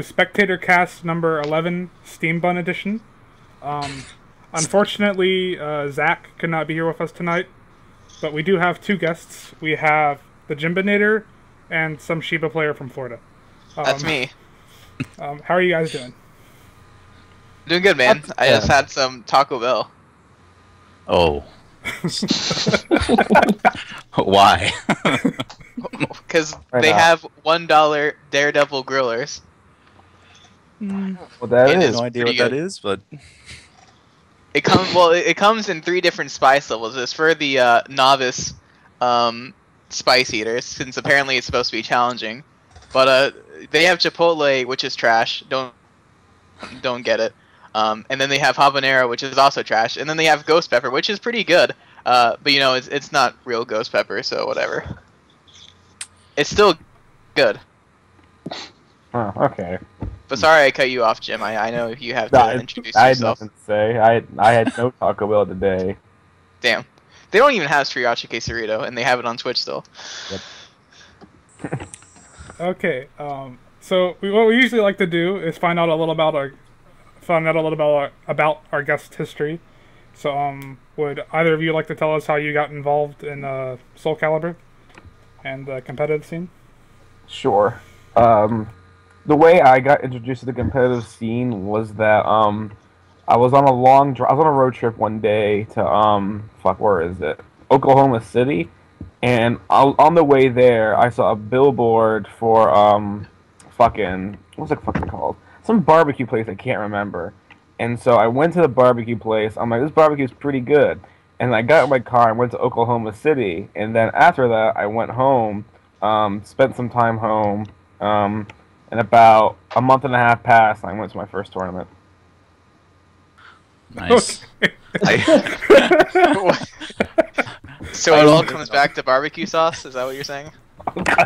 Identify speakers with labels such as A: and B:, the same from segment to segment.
A: Spectator Cast number 11, Steam Bun Edition. Unfortunately, Zach could not be here with us tonight, but we do have two guests. We have the Jimbonator and some Shiba player from Florida.
B: That's me.
A: How are you guys doing?
B: Doing good, man. I just had some Taco Bell.
C: Oh. Why?
B: Because they have $1 Daredevil grillers.
D: Well, that is
C: no idea what that is, but
B: it comes it comes in 3 different spice levels. It's for the novice spice eaters, since apparently it's supposed to be challenging. But they have Chipotle, which is trash. Don't get it. And then they have habanero, which is also trash. And then they have ghost pepper, which is pretty good. But you know, it's not real ghost pepper, so whatever. It's still good.
D: Oh, okay.
B: But sorry I cut you off, Jim. I know you have to introduce
D: I had
B: yourself.
D: nothing to say. I had no Taco Bell today.
B: Damn. They don't even have Sriracha Quesarito, and they have it on Twitch still.
D: Yep.
A: Okay, so what we usually like to do is find out a little about our guest history. So, would either of you like to tell us how you got involved in Soulcalibur and the competitive scene?
D: Sure. The way I got introduced to the competitive scene was that I was on a road trip one day to where is it? Oklahoma City, and on the way there I saw a billboard for what's it fucking called? Some barbecue place I can't remember. And so I went to the barbecue place. I'm like, this barbecue's pretty good. And I got in my car and went to Oklahoma City. And then after that, I went home, spent some time home, and about a month and a half passed, and I went to my first tournament.
C: Nice.
B: So it all comes back to barbecue sauce? Is that what you're saying?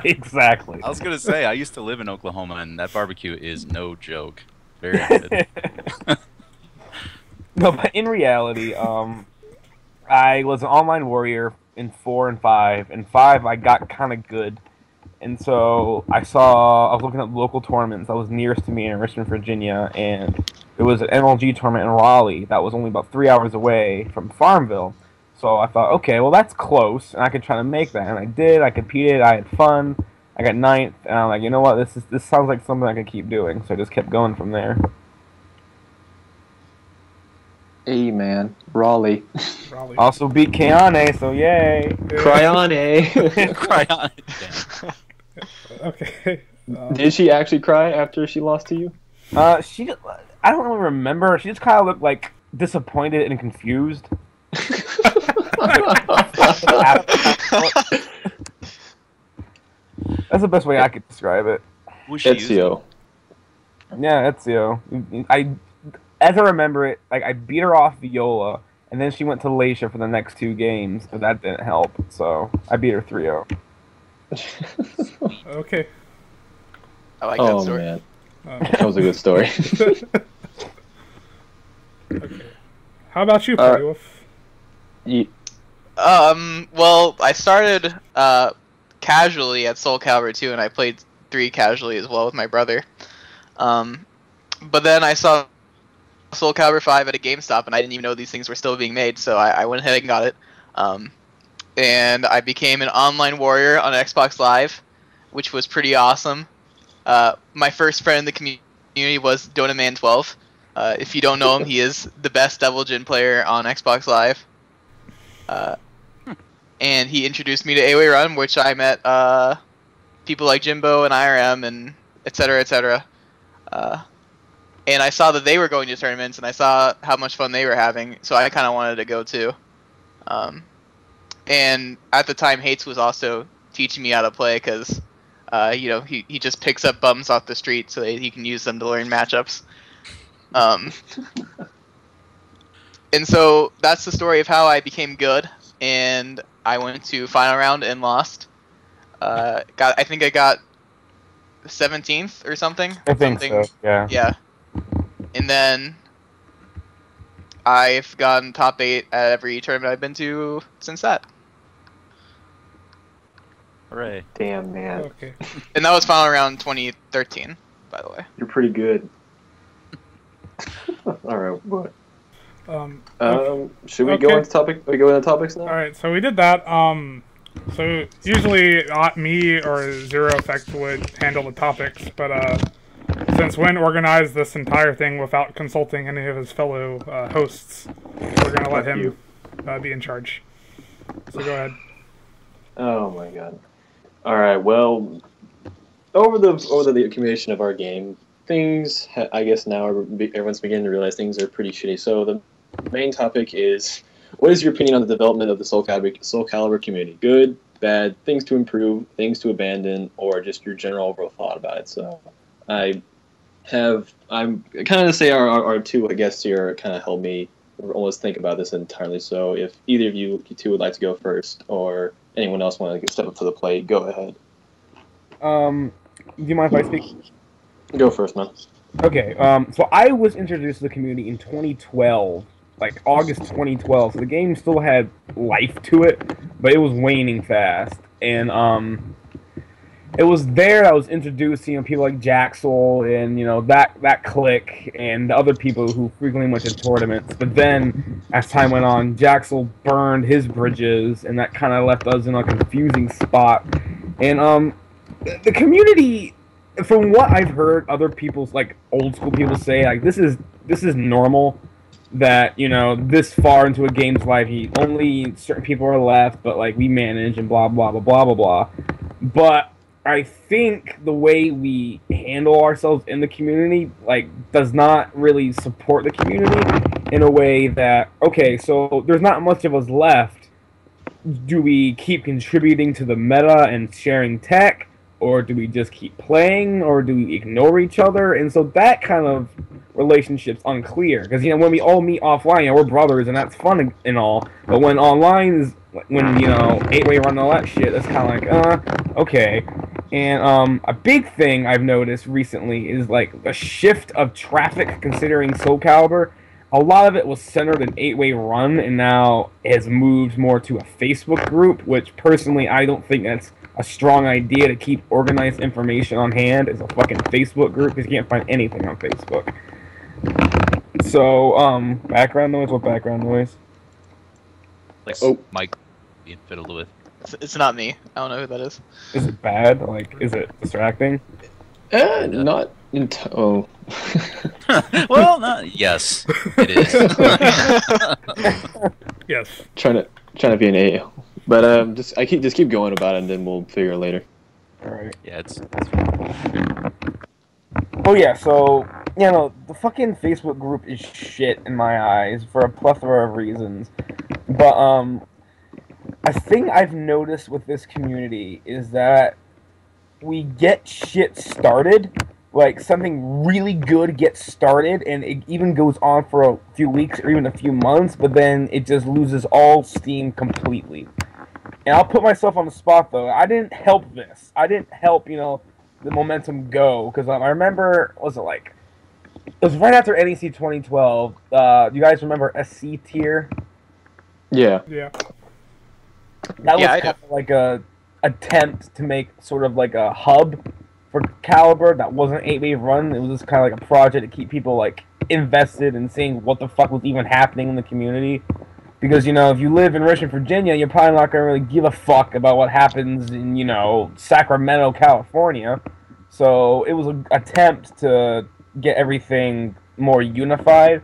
D: Exactly.
C: I was gonna say, I used to live in Oklahoma, and that barbecue is no joke. Very good.
D: No, but in reality, I was an online warrior in 4 and 5. In 5, I got kind of good. And so I was looking at local tournaments that was nearest to me in Richmond, Virginia, and there was an MLG tournament in Raleigh that was only about 3 hours away from Farmville. So I thought, okay, well that's close, and I could try to make that. And I did. I competed. I had fun. I got 9th, and I'm like, you know what? This sounds like something I could keep doing. So I just kept going from there.
E: Hey man, Raleigh.
D: Also beat Keane, so yay!
E: Cryane.
C: Cryon.
A: Okay.
E: Did she actually cry after she lost to you?
D: I don't really remember. She just kind of looked like disappointed and confused. That's the best way I could describe it.
E: Ezio.
D: Yeah, Ezio. As I remember it, like I beat her off Viola, and then she went to Laisha for the next 2 games, but that didn't help. So I beat her 3-0.
A: Okay.
B: I like that story.
E: Man. That was a good story.
A: Okay. How about you, PartyWolf?
B: Well, I started casually at Soulcalibur 2, and I played 3 casually as well with my brother. But then I saw Soulcalibur 5 at a GameStop, and I didn't even know these things were still being made, so I went ahead and got it. And I became an online warrior on Xbox Live, which was pretty awesome. My first friend in the community was DonaMan12. If you don't know him, he is the best Devil Jin player on Xbox Live. And he introduced me to AoE Run, which I met people like Jimbo and IRM and etc. etc. And I saw that they were going to tournaments, and I saw how much fun they were having, so I kind of wanted to go too. And at the time, Hates was also teaching me how to play, because you know, he just picks up bums off the street so that he can use them to learn matchups. And so that's the story of how I became good, and I went to final round and lost. I think I got 17th or something.
D: I think so. Yeah.
B: Yeah. And then I've gotten top 8 at every tournament I've been to since that.
C: Hooray.
E: Damn, man.
A: Okay.
B: And that was final round 2013. by the way.
E: You're pretty good. All right, what? Should we go into topic? We go into topics now.
A: All right, so we did that. So usually me or Zero Effect would handle the topics, but since Wynn organized this entire thing without consulting any of his fellow hosts, we're gonna let him be in charge. So go ahead.
E: Oh my god. All right. Well, over the accumulation of our game, things I guess now everyone's beginning to realize things are pretty shitty. So the main topic is, what is your opinion on the development of the Soulcalibur community? Good, bad, things to improve, things to abandon, or just your general overall thought about it? So I'm kind of say our two guests here kind of helped me almost think about this entirely. So if either of you two would like to go first, or anyone else want to step up to the plate, go ahead.
D: Do you mind if I speak?
E: Go first, man.
D: Okay, so I was introduced to the community in 2012, like August 2012, so the game still had life to it, but it was waning fast, and it was there I was introduced to, people like Jaxel and, that clique and the other people who frequently went to tournaments. But then, as time went on, Jaxel burned his bridges, and that kind of left us in a confusing spot. And the community, from what I've heard other people's, old school people say, this is normal. That, this far into a game's life, only certain people are left, but, we manage and blah, blah, blah, blah, blah, blah. But I think the way we handle ourselves in the community, does not really support the community in a way that, okay, so there's not much of us left. Do we keep contributing to the meta and sharing tech? Or do we just keep playing? Or do we ignore each other? And so that kind of relationship's unclear. Because, when we all meet offline, we're brothers, and that's fun and all. But when online is, when, 8-way run and all that shit, that's kind of okay. And a big thing I've noticed recently is, the shift of traffic considering Soulcalibur. A lot of it was centered in 8-way run, and now has moved more to a Facebook group, which personally I don't think that's a strong idea to keep organized information on hand as a fucking Facebook group, because you can't find anything on Facebook. So, background noise? What background noise?
C: Mike being fiddled with.
B: It's not me. I don't know who that is.
D: Is it bad? Is it distracting?
E: Not oh.
C: Well, yes, it is.
A: Yes.
E: Trying to be an A, but just keep going about it, and then we'll figure it later.
D: All right.
C: Yeah, it's
D: Oh yeah, so the fucking Facebook group is shit in my eyes for a plethora of reasons. But a thing I've noticed with this community is that we get shit started, something really good gets started, and it even goes on for a few weeks or even a few months, but then it just loses all steam completely. And I'll put myself on the spot, though. I didn't help this. I didn't help, the momentum go, because I remember, what was it It was right after NEC 2012. You guys remember SC Tier?
E: Yeah.
A: Yeah.
D: That was kind of a attempt to make sort of a hub for Caliber that wasn't 8-way run. It was just kind of a project to keep people invested in seeing what the fuck was even happening in the community. Because, if you live in Richmond, Virginia, you're probably not going to really give a fuck about what happens in, Sacramento, California. So it was an attempt to get everything more unified.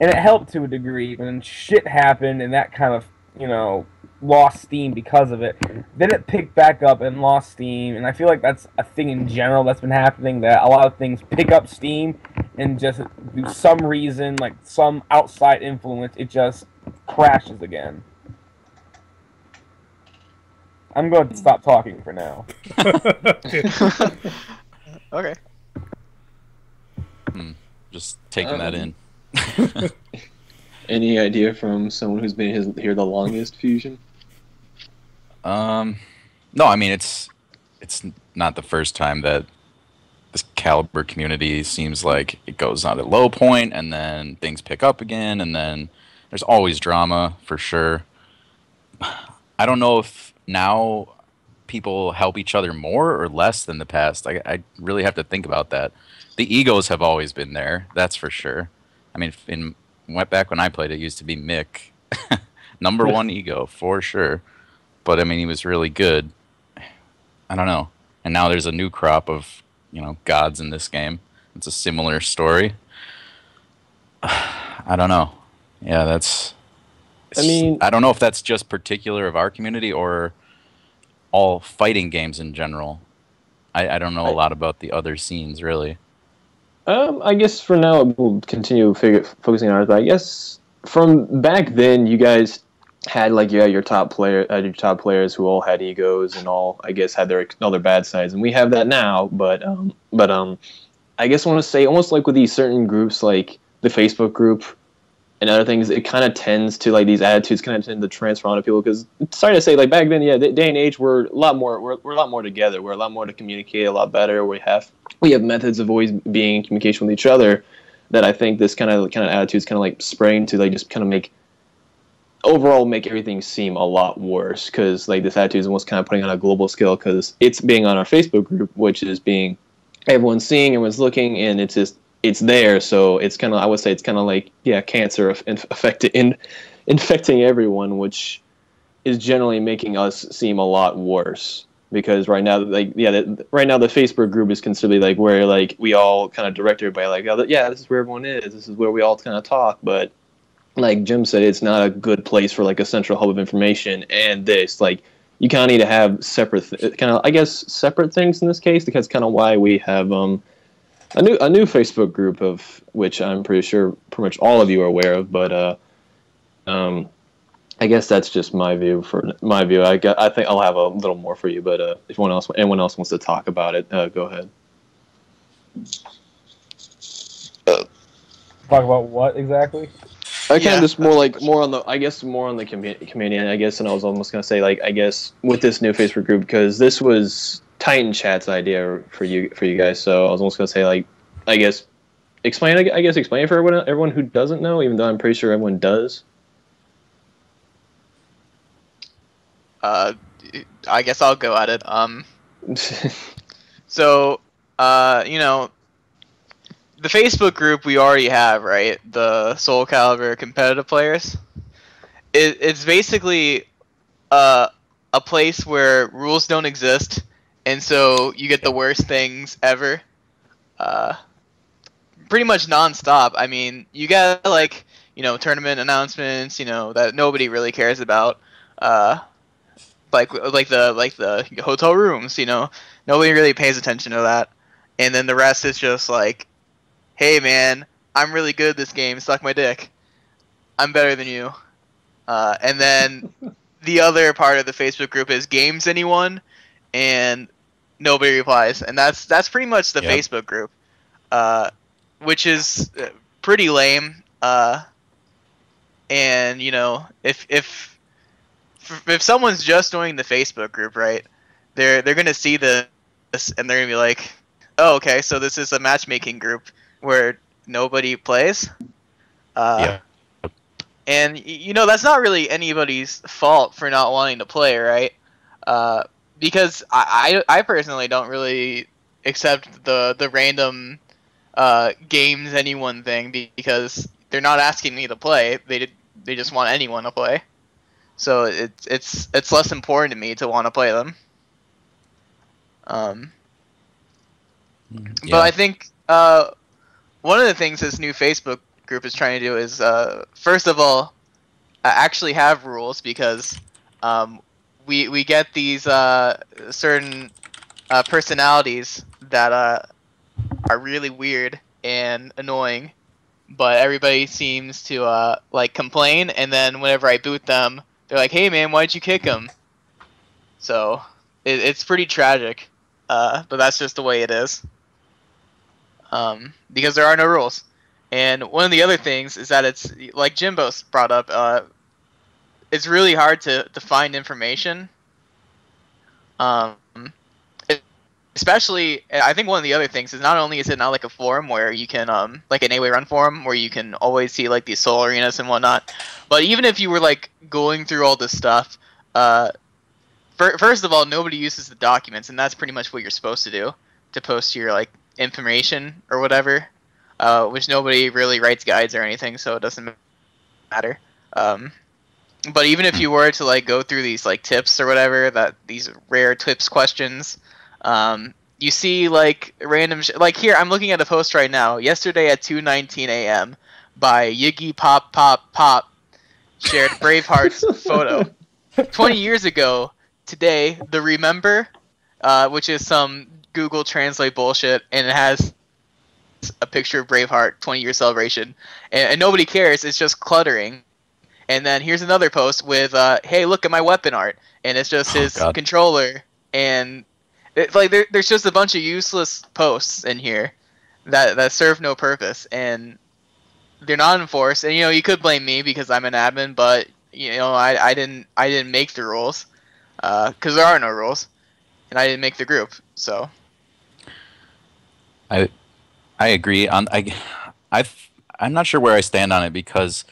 D: And it helped to a degree, but then shit happened, and that kind of, lost steam because of it. Then it picked back up and lost steam, and I feel like that's a thing in general that's been happening, that a lot of things pick up steam, and just through some reason, some outside influence, it just crashes again. I'm going to stop talking for now.
B: Okay.
C: Just taking that in.
E: Any idea from someone who's been here the longest, Fuzion?
C: No, I mean it's not the first time that this Caliber community seems like it goes on a low point and then things pick up again, and then there's always drama for sure. I don't know if now people help each other more or less than the past? I really have to think about that. The egos have always been there, that's for sure. I mean, back when I played, it used to be Mick. Number one ego, for sure. But, I mean, he was really good. I don't know. And now there's a new crop of, gods in this game. It's a similar story. I don't know. Yeah, I don't know if that's just particular of our community or all fighting games in general. I don't know a lot about the other scenes, really.
E: I guess for now we'll continue focusing on ours, but I guess from back then you guys had your top players who all had egos and all, I guess, had all their bad sides, and we have that now. But I guess I want to say, almost like with these certain groups, like the Facebook group and other things, it kind of tends to, like, these attitudes kind of tend to transfer onto people. Because sorry to say, like, back then, day and age, we're a lot more together. We're a lot more to communicate a lot better. We have methods of always being in communication with each other. That I think this kind of attitudes kind of like spraying to, like, just kind of make everything seem a lot worse. Because, like, this attitude is almost kind of putting on a global scale, because it's being on our Facebook group, which is being everyone's seeing, everyone's looking, and it's there. So it's kind of, I would say, it's kind of like, cancer infecting everyone, which is generally making us seem a lot worse. Because right now, right now the Facebook group is considered like where, like, we all kind of direct everybody, like, this is where everyone is. This is where we all kind of talk. But like Jim said, it's not a good place for, like, a central hub of information. And this, like, you kind of need to have separate things in this case. Because kind of why we have a new Facebook group, of which I'm pretty sure pretty much all of you are aware of. But I guess that's just my view. I think I'll have a little more for you. But if anyone else wants to talk about it, go ahead.
D: Talk about what exactly?
E: I kind of just more on the community. I guess, and I was almost gonna say, like, I guess with this new Facebook group, because this was Titan Chat's idea for you guys. So I was almost gonna say, like, I guess explain it for everyone who doesn't know, even though I'm pretty sure everyone does.
B: I guess I'll go at it. So, the Facebook group we already have, right? The Soulcalibur competitive players. It's basically a place where rules don't exist, and so you get the worst things ever. Pretty much nonstop. I mean, you get, like, tournament announcements, that nobody really cares about. Like the hotel rooms, nobody really pays attention to that. And then the rest is just like, hey man, I'm really good at this game, suck my dick. I'm better than you. And then the other part of the Facebook group is GamesAnyone, and nobody replies. And that's pretty much the Facebook group, which is pretty lame. And if someone's just joining the Facebook group, right, they're gonna see this and they're gonna be like, oh, okay, so this is a matchmaking group where nobody plays. And that's not really anybody's fault for not wanting to play, right? Because I personally don't really accept the random GamesAnyone thing, because they're not asking me to play. They just want anyone to play. So it's less important to me to want to play them. But I think one of the things this new Facebook group is trying to do is, first of all, actually have rules, because we get these certain personalities that are really weird and annoying, but everybody seems to like complain, and then whenever I boot them, they're like, hey man, why'd you kick him? So it's pretty tragic, but that's just the way it is. Because there are no rules. And one of the other things is that it's, like Jimbo's brought up, it's really hard to find information. Especially, I think one of the other things is, not only is it not like a forum where you can, like an AWA Run forum, where you can always see, like, these soul arenas and whatnot, but even if you were, like, going through all this stuff, first of all, nobody uses the documents, and that's pretty much what you're supposed to do, to post your like information or whatever, which nobody really writes guides or anything, so it doesn't matter. But even if you were to like go through these like tips or whatever, that these rare tips questions, you see like random like here I'm looking at a post right now. Yesterday at 2:19 a.m. by Yiggy Pop Pop Pop shared Braveheart's photo. 20 years ago today, the Remember, which is some Google Translate bullshit, and it has a picture of Braveheart 20-year celebration, and nobody cares. It's just cluttering. And then here's another post with, hey, look at my weapon art, and it's just his controller, and it's like there's just a bunch of useless posts in here that serve no purpose, and they're not enforced. And you could blame me because I'm an admin, but I didn't make the rules, because there are no rules, and I didn't make the group, so.
C: I agree. I'm not sure where I stand on it, because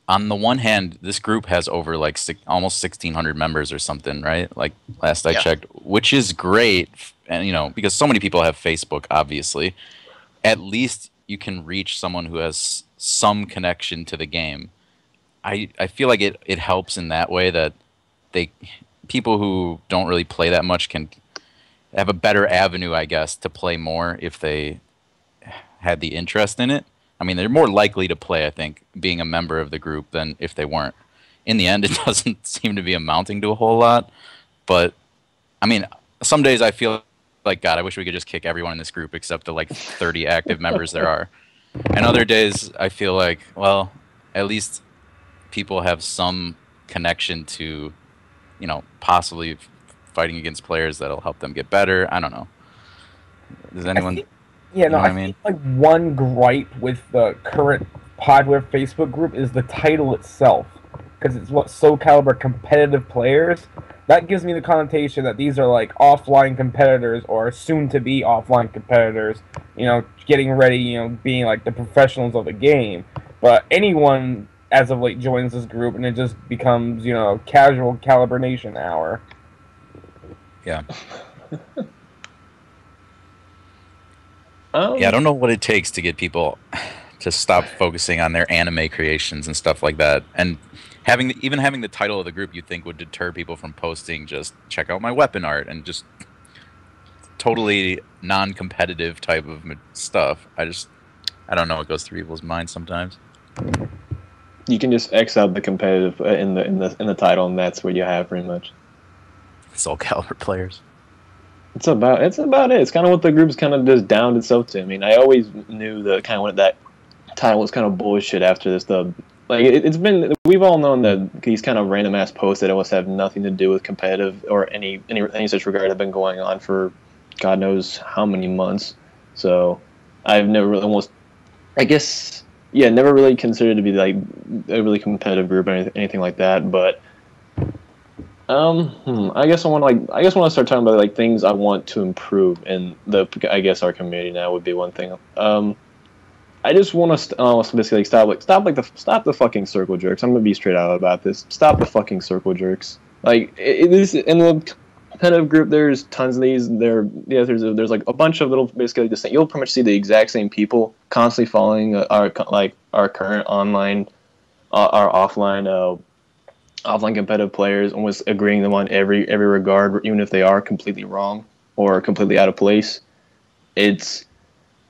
C: on the one hand, this group has over like almost 1,600 members or something, right? Like last I checked, which is great, and because so many people have Facebook, obviously. At least you can reach someone who has some connection to the game. I feel like it helps in that way, that people who don't really play that much can have a better avenue, I guess, to play more if they had the interest in it. I mean, they're more likely to play, I think, being a member of the group than if they weren't. In the end, it doesn't seem to be amounting to a whole lot. But, I mean, some days I feel like, God, I wish we could just kick everyone in this group except the, 30 active members there are. And other days I feel like, well, at least people have some connection to, possibly fighting against players that'll help them get better. I don't know. Does anyone... I mean? Like
D: one gripe with the current Podware Facebook group is the title itself, because it's what Soulcalibur competitive players. That gives me the connotation that these are like offline competitors or soon to be offline competitors, getting ready, being like the professionals of the game. But anyone as of late joins this group and it just becomes, casual Caliber Nation hour.
C: Yeah. Yeah, I don't know what it takes to get people to stop focusing on their anime creations and stuff like that. And having the title of the group, you'd think would deter people from posting just check out my weapon art and just totally non-competitive type of stuff. I don't know what goes through people's minds sometimes.
E: You can just X out the competitive in the title, and that's what you have pretty much.
C: Soulcalibur players.
E: It's about it. It's kind of what the group's kind of just downed itself to. I mean, I always knew that title was kind of bullshit after this. We've all known that these kind of random ass posts that almost have nothing to do with competitive or any such regard have been going on for God knows how many months. So I've never really never really considered to be like a really competitive group or anything like that. But I guess I want to start talking about like things I want to improve in our community now would be one thing. I just want to basically stop the fucking circle jerks. I'm gonna be straight out about this. Stop the fucking circle jerks. Like it is in the competitive group. There's tons of these. There's like a bunch of little basically the same. You'll pretty much see the exact same people constantly following our current online, our offline competitive players, almost agreeing them on every regard, even if they are completely wrong or completely out of place. It's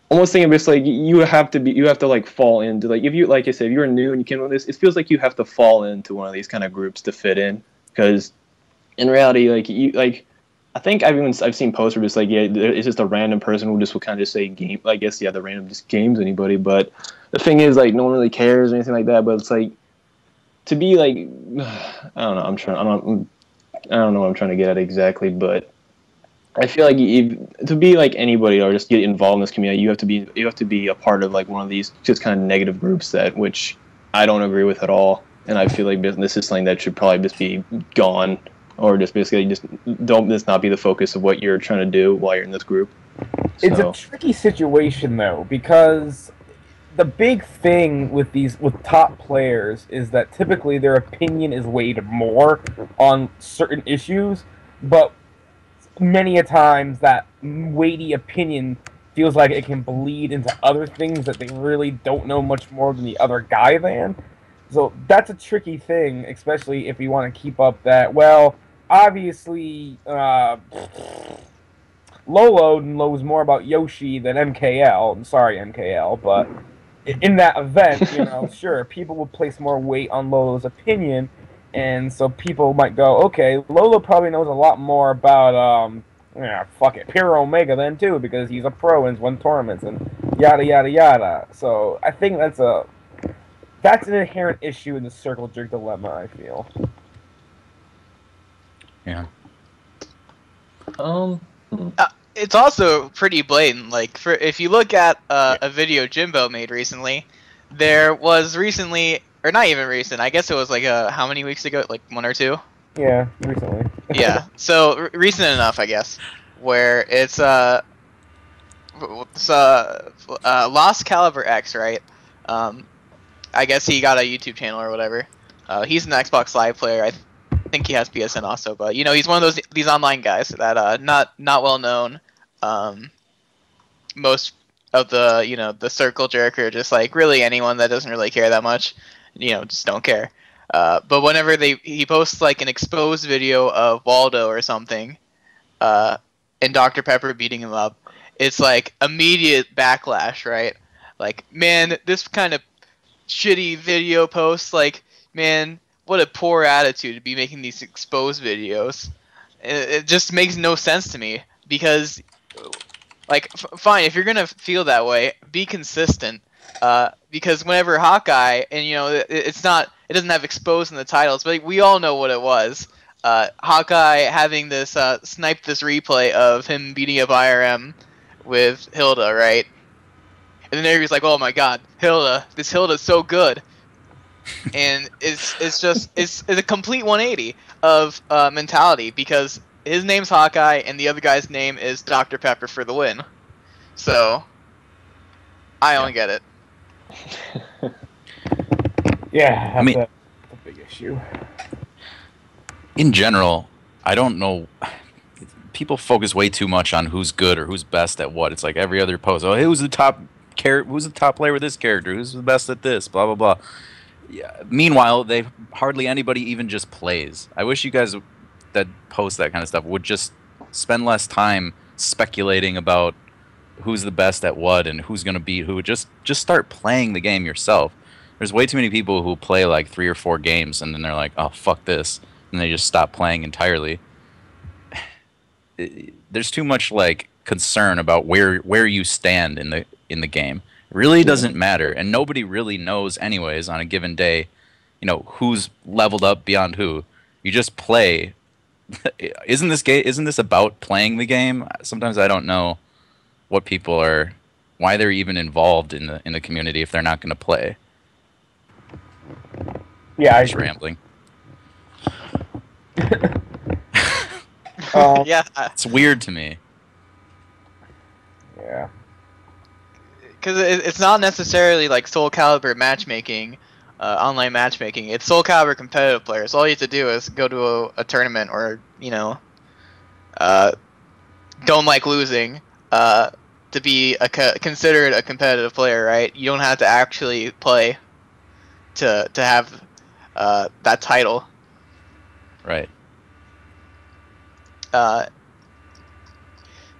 E: almost thinking it's like you have to like fall into, like, if you, like I said, if you're new and you came on this, it feels like you have to fall into one of these kind of groups to fit in, because in reality, I think I've seen posts where it's like, yeah, it's just a random person who just will kind of just say game, I guess, yeah, the random just games anybody, but the thing is, like, no one really cares or anything like that, but it's like, to be like, I don't know what I'm trying to get at exactly, but I feel like to be like anybody or just get involved in this community, you have to be a part of like one of these just kind of negative groups which I don't agree with at all, and I feel like this is something that should probably just be gone, or just basically just don't not be the focus of what you're trying to do while you're in this group.
D: It's a tricky situation though, because the big thing with top players is that typically their opinion is weighed more on certain issues. but many a times that weighty opinion feels like it can bleed into other things that they really don't know much more than the other guy than. So that's a tricky thing, especially if you want to keep up that, well, obviously, Lolo knows more about Yoshi than MKL. I'm sorry, MKL, but in that event, sure, people will place more weight on Lolo's opinion, and so people might go, okay, Lolo probably knows a lot more about, fuck it, Pure Omega then too, because he's a pro and has won tournaments and yada yada yada. So I think that's an inherent issue in the circle jerk dilemma, I feel.
C: Yeah.
B: It's also pretty blatant. Like, if you look at a video Jimbo made recently, there was recently, or not even recent, I guess it was like how many weeks ago? Like 1 or 2?
D: Yeah, recently.
B: Yeah, so recent enough, I guess, where it's Lost Calibur X, right? I guess he got a YouTube channel or whatever. He's an Xbox Live player. I think he has PSN also, but he's one of these online guys that not well known. Most of the circle jerk or just like really anyone that doesn't really care that much, just don't care. But whenever he posts like an exposed video of Waldo or something, and Dr. Pepper beating him up, it's like immediate backlash, right? Like, man, this kind of shitty video posts, like, man, what a poor attitude to be making these exposed videos. It just makes no sense to me, because, like, fine, if you're gonna feel that way, be consistent. Because whenever Hawkeye, and it doesn't have exposed in the titles, but we all know what it was. Hawkeye having this snipe this replay of him beating up IRM with Hilda, right? And then everybody's like, "Oh my God, Hilda! This Hilda's so good." And it's a complete 180 of mentality, because his name's Hawkeye and the other guy's name is Dr. Pepper for the win. So I don't get it.
D: Yeah, I mean, that's a big issue.
C: In general, I don't know. People focus way too much on who's good or who's best at what. It's like every other post. Oh, who's the top player with this character? Who's the best at this? Blah blah blah. Yeah. Meanwhile, hardly anybody even just plays. I wish you guys that post that kind of stuff would just spend less time speculating about who's the best at what and who's gonna beat who. Just start playing the game yourself. There's way too many people who play like 3 or 4 games and then they're like, oh fuck this, and they just stop playing entirely. There's too much like concern about where you stand in the game. It really doesn't matter, and nobody really knows anyways on a given day, who's leveled up beyond who. You just play. Isn't this about playing the game? Sometimes I don't know why they're even involved in the community if they're not going to play.
D: Yeah,
C: just rambling.
B: Yeah,
C: it's weird to me.
D: Yeah,
B: because it's not necessarily like Soulcalibur matchmaking, online matchmaking. It's Soulcalibur competitive players. All you have to do is go to a tournament, or don't like losing, to be considered a competitive player, right? You don't have to actually play to have that title.
C: Right.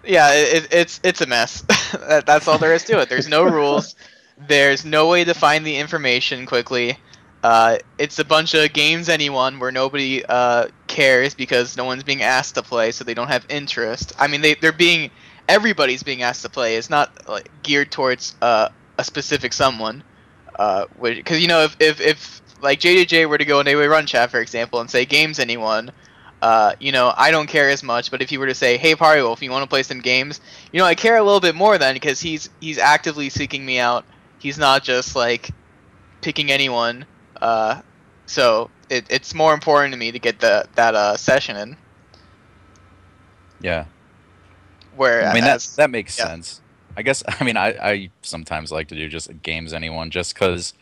B: Yeah, it's a mess. That's all there is to it. There's no rules. There's no way to find the information quickly. It's a bunch of GamesAnyone where nobody cares because no one's being asked to play, so they don't have interest. I mean, everybody's being asked to play. It's not like geared towards a specific someone. Because if like JJJ were to go into a run chat, for example, and say GamesAnyone, I don't care as much. But if he were to say, "Hey, PartyWolf, you want to play some games?" I care a little bit more then, because he's actively seeking me out. He's not just like picking anyone. So it's more important to me to get that session in.
C: Yeah.
B: Where
C: I mean that makes sense. I guess I sometimes like to do just GamesAnyone just because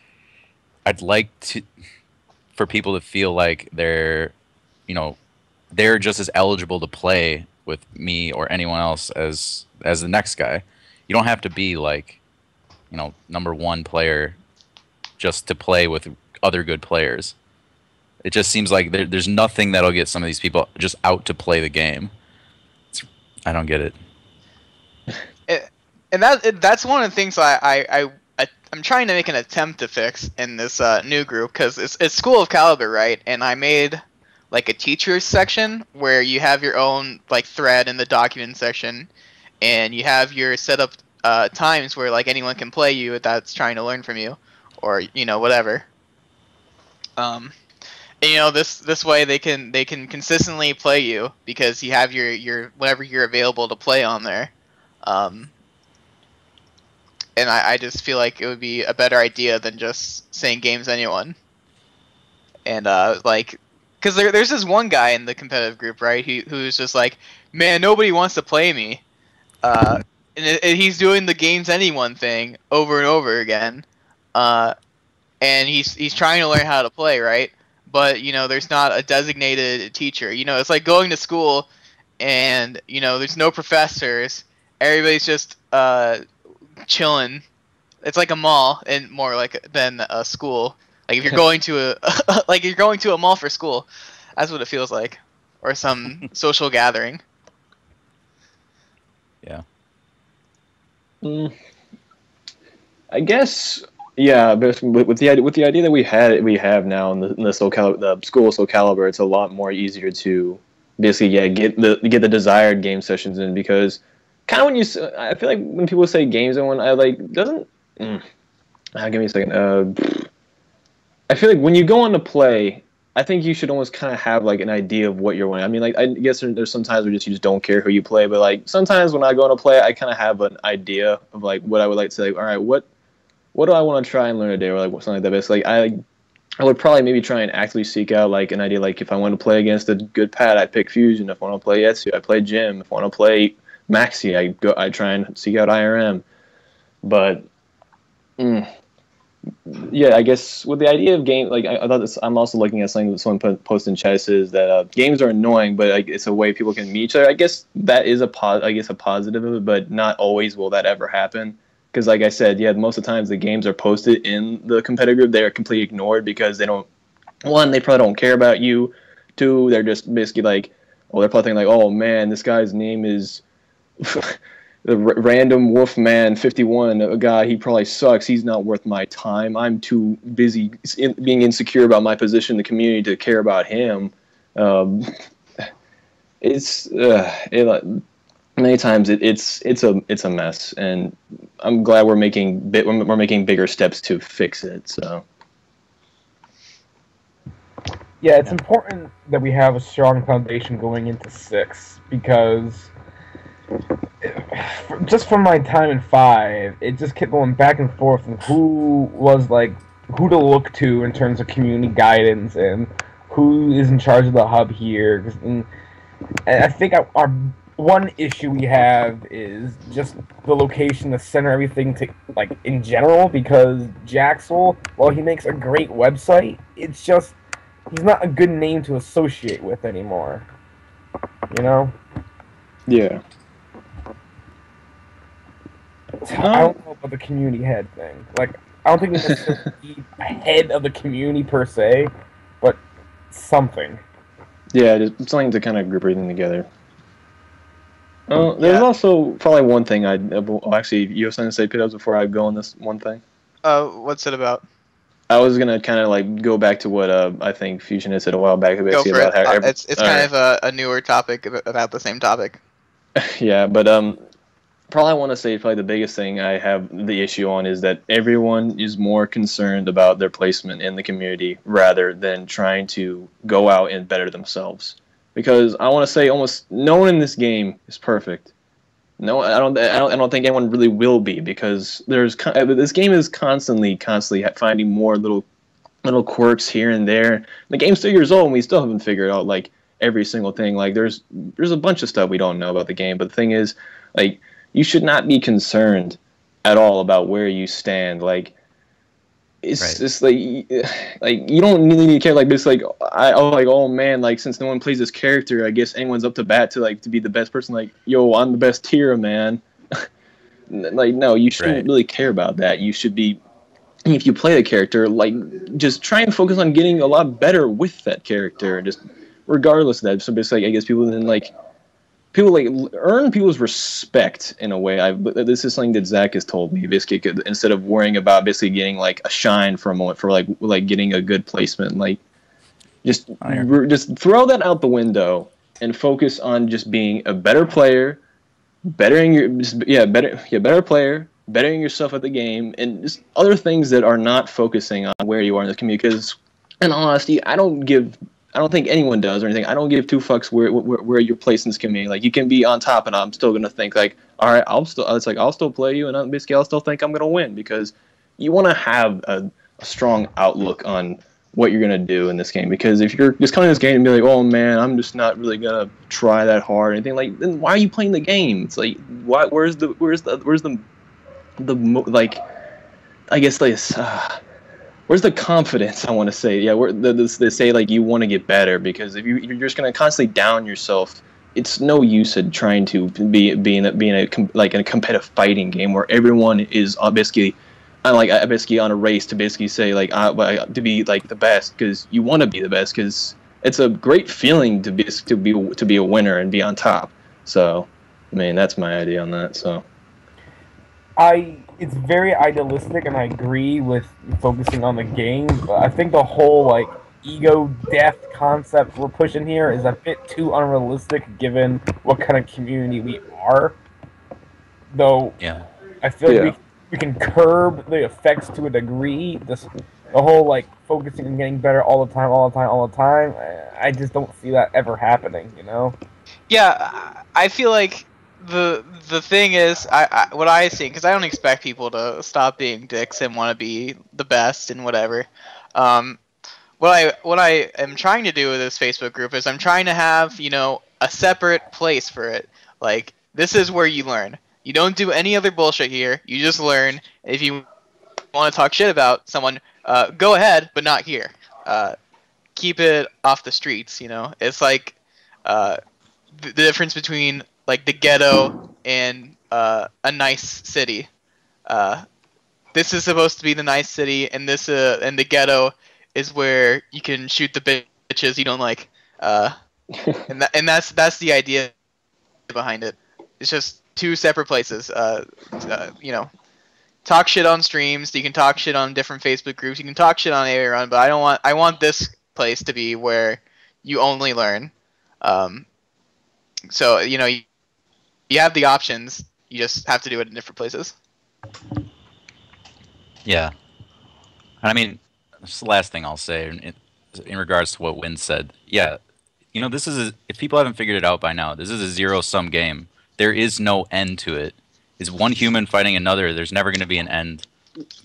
C: I'd like for people to feel like they're they're just as eligible to play with me or anyone else as the next guy. You don't have to be like, you know, #1 player just to play with other good players. It just seems like there's nothing that'll get some of these people just out to play the game. I don't get it.
B: And that's one of the things I'm trying to make an attempt to fix in this new group, because it's School of Calibur, right? And I made like a teachers section where you have your own like thread in the document section, and you have your set up times where like anyone can play you that's trying to learn from you, or you know, whatever. And, you know, this way they can consistently play you because you have your whenever you're available to play on there. And I just feel like it would be a better idea than just saying GamesAnyone. And like, because there's this one guy in the competitive group, right? Who's just like, man, nobody wants to play me. And he's doing the GamesAnyone thing over and over again. And he's trying to learn how to play, right? But you know, there's not a designated teacher. You know, it's like going to school, and you know, there's no professors. Everybody's just chilling. It's like a mall, and more like than a school. Like if you're going to a mall for school, that's what it feels like, or some social gathering.
C: Yeah.
E: I guess, yeah. But with the idea that we have now in the School of Soulcalibur, it's a lot more easier to basically get the desired game sessions in, because kind of I feel like when people say GamesAnyone, I like doesn't. Give me a second. I feel like when you go on to play, I think you should almost kind of have like an idea of what you're winning. I mean, like I guess there's some times where you just don't care who you play, but like sometimes when I go on to play, I kind of have an idea of like what I would like to say. Like, all right, what do I want to try and learn today, or like something like that. But it's like I would probably maybe try and actively seek out like an idea. Like if I want to play against a good pad, I pick Fuzion. If I want to play Etsu, I play Jim. If I want to play Maxi, I try and seek out IRM. But yeah, I guess with the idea of game, like I thought this, I'm also looking at something that someone posted in chat, says that games are annoying, but like, it's a way people can meet each other. I guess that is a positive of it, but not always will that ever happen. Because like I said, yeah, most of the times the games are posted in the competitive group, they are completely ignored because they don't. One, they probably don't care about you. Two, they're just basically like, well, they're probably thinking like, oh man, this guy's name is the random Wolfman 51, a guy, he probably sucks. He's not worth my time. I'm too busy being insecure about my position in the community to care about him. Many times it's a mess, and I'm glad we're making bigger steps to fix it. So
D: yeah, it's important that we have a strong foundation going into 6, because just from my time in 5, it just kept going back and forth of who to look to in terms of community guidance and who is in charge of the hub here. And I think our one issue we have is just the location to center everything to, like, in general, because Jaxel, while he makes a great website, it's just he's not a good name to associate with anymore. You know?
E: yeah.
D: I don't know about the community head thing. Like, I don't think we necessarily need a head of the community per se, but something.
E: Yeah, just something to kind of group everything together. There's also probably one thing actually, you have something to say, Pitos, before I go on this one thing?
B: What's it about?
E: I was gonna kind of like go back to what I think Fuzion had said a while back.
B: Go for
E: about
B: it.
E: How
B: it's kind of a newer topic about the same topic.
E: Yeah, but probably I want to say probably the biggest thing I have the issue on is that everyone is more concerned about their placement in the community rather than trying to go out and better themselves. Because I want to say almost no one in this game is perfect. No, I don't think anyone really will be, because this game is constantly finding more little quirks here and there. The game's 2 years old and we still haven't figured out like every single thing. Like there's a bunch of stuff we don't know about the game, but the thing is, like, you should not be concerned at all about where you stand. Like, it's
C: Right.
E: just like you don't really need to care. Like it's like oh man, like since no one plays this character, I guess anyone's up to bat to be the best person. Like yo, I'm the best tier, man. Like no, you shouldn't
C: Right.
E: really care about that. You should be, if you play the character, like just try and focus on getting a lot better with that character, and just regardless of that. So basically, I guess people earn people's respect in a way. This is something that Zach has told me. Basically, instead of worrying about basically getting like a shine for a moment for like getting a good placement, like just throw that out the window and focus on just being a better player, better player, bettering yourself at the game, and just other things that are not focusing on where you are in the community. Because, in all honesty, I don't think anyone does or anything. I don't give two fucks where you're placed in this community. Like you can be on top, and I'm still gonna think like, all right, I'll still play you, and I'll still think I'm gonna win, because you want to have a strong outlook on what you're gonna do in this game. Because if you're just coming to this game and be like, oh man, I'm just not really gonna try that hard or anything, like, then why are you playing the game? It's like, where's the like, I guess where's the confidence? I want to say, yeah. They say like you want to get better, because if you're just gonna constantly down yourself, it's no use in trying to be in a competitive fighting game where everyone is basically on a race to basically say like to be like the best, because you want to be the best, because it's a great feeling to be a winner and be on top. So, I mean, that's my idea on that. So.
D: It's very idealistic, and I agree with focusing on the game, but I think the whole, like, ego death concept we're pushing here is a bit too unrealistic given what kind of community we are. Though,
C: Yeah.
D: I feel like we can curb the effects to a degree. The whole, like, focusing on getting better all the time, I just don't see that ever happening, you know?
B: Yeah, I feel like the thing is, what I see, because I don't expect people to stop being dicks and want to be the best and whatever. What I am trying to do with this Facebook group is I'm trying to have, a separate place for it. Like, this is where you learn. You don't do any other bullshit here. You just learn. If you want to talk shit about someone, go ahead, but not here. Keep it off the streets. It's like the difference between like the ghetto and a nice city. This is supposed to be the nice city, and and the ghetto is where you can shoot the bitches you don't like. And that's the idea behind it. It's just two separate places. Talk shit on streams. You can talk shit on different Facebook groups. You can talk shit on everyone, but I want this place to be where you only learn. So you have the options. You just have to do it in different places.
C: Yeah. I mean, that's the last thing I'll say in regards to what Win said. Yeah, this is if people haven't figured it out by now, this is a zero-sum game. There is no end to it. It's one human fighting another. There's never going to be an end.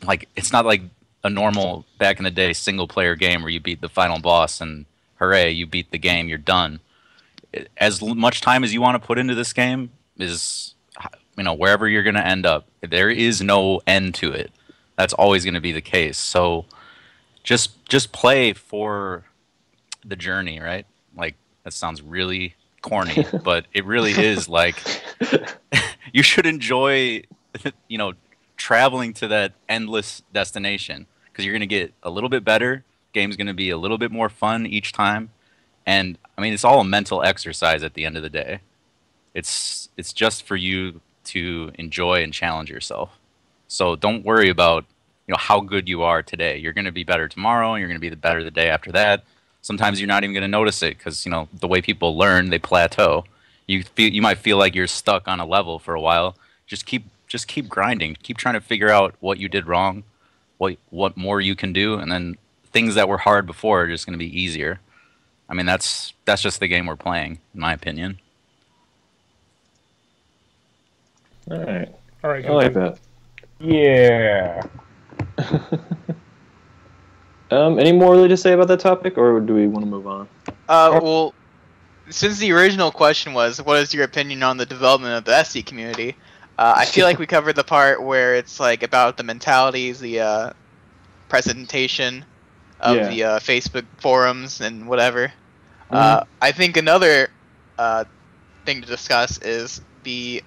C: Like, it's not like a normal back in the day single-player game where you beat the final boss and hooray, you beat the game, you're done. As much time as you want to put into this game is, wherever you're going to end up. There is no end to it. That's always going to be the case. So just play for the journey, right? Like, that sounds really corny, but it really is. Like, you should enjoy, traveling to that endless destination, because you're going to get a little bit better. Game's going to be a little bit more fun each time. And, I mean, it's all a mental exercise at the end of the day. It's just for you to enjoy and challenge yourself. So don't worry about, how good you are today. You're going to be better tomorrow, and you're going to be better the day after that. Sometimes you're not even going to notice it because, the way people learn, they plateau. You might feel like you're stuck on a level for a while. Just keep grinding. Keep trying to figure out what you did wrong, what more you can do, and then things that were hard before are just going to be easier. I mean, that's just the game we're playing, in my opinion.
E: All right.
A: I
E: like that.
D: Yeah.
E: Any more really to say about that topic, or do we want to move on?
B: Well, since the original question was, what is your opinion on the development of the SC community? I feel like we covered the part where it's like about the mentalities, the presentation of the Facebook forums and whatever.
E: Mhm.
B: I think another thing to discuss is the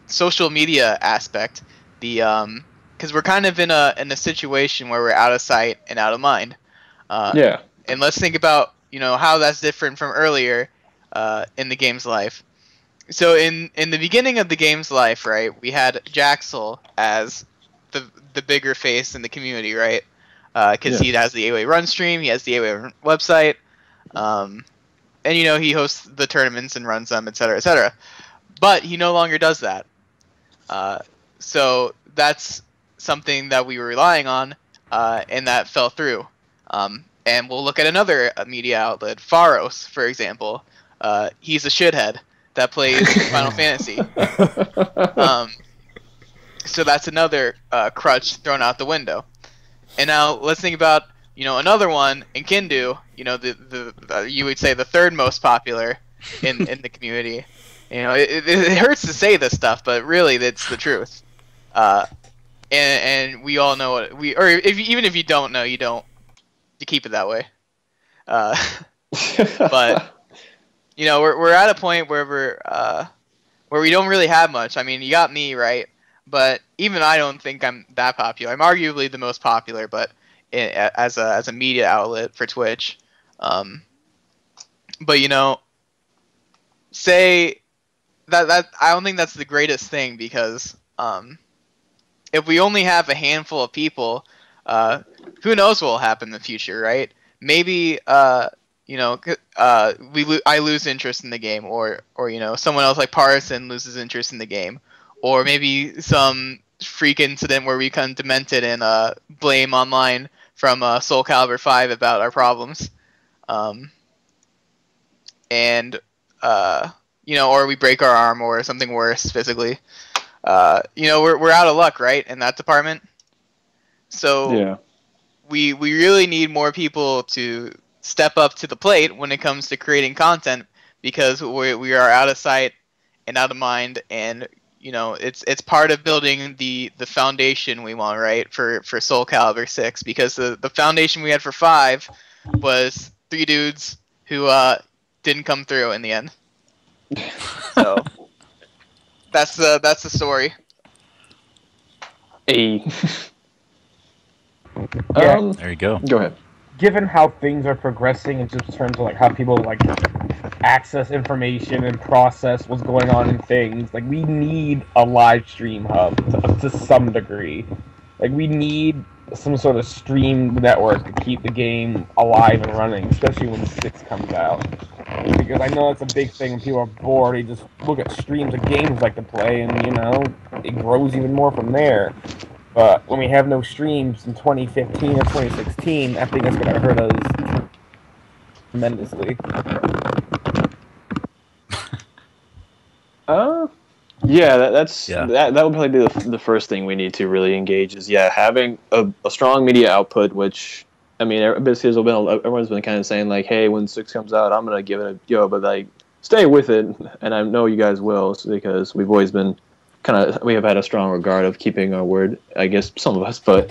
B: social media aspect. Because we're kind of in a situation where we're out of sight and out of mind.
E: Yeah.
B: And let's think about how that's different from earlier in the game's life. So in the beginning of the game's life, right, we had Jaxel as the bigger face in the community, right? Because he has the AOA run stream, he has the AOA website, and he hosts the tournaments and runs them, etc., etc. But he no longer does that. So that's something that we were relying on, and that fell through. And we'll look at another media outlet, Pharos, for example. He's a shithead that plays Final Fantasy. So that's another crutch thrown out the window. And now let's think about another one in Kindu. The you would say the third most popular in the community. It hurts to say this stuff, but really that's the truth. And we all know what even if you don't know, you keep it that way. But we're at a point where we don't really have much. I mean, you got me, right? But even I don't think I'm that popular. I'm arguably the most popular, but as a media outlet for Twitch. But say that I don't think that's the greatest thing, because if we only have a handful of people, who knows what will happen in the future, right? Maybe I lose interest in the game, or someone else like Partisan loses interest in the game, or maybe some freak incident where we become demented and blame online from Soulcalibur 5 about our problems, and or we break our arm or something worse physically. We're out of luck, right, in that department. So we really need more people to step up to the plate when it comes to creating content, because we are out of sight and out of mind, and it's part of building the foundation we want, right, for Soulcalibur 6, because the foundation we had for 5 was 3 dudes who didn't come through in the end. So that's the story.
E: Hey.
D: Yeah.
C: There you go.
E: Go ahead.
D: Given how things are progressing in just terms of how people access information and process what's going on in things, we need a live stream hub to some degree. We need some sort of stream network to keep the game alive and running, especially when 6 comes out. Because I know it's a big thing when people are bored, they just look at streams of games like to play, and it grows even more from there. But when we have no streams in 2015 or 2016, I think that's going to hurt us tremendously.
E: Yeah, that would probably be the first thing we need to really engage is having a strong media output. Which I mean, everyone's been kind of saying hey, when 6 comes out, I'm gonna give it a go, but stay with it, and I know you guys will, because we've always been we have had a strong regard of keeping our word. I guess some of us, but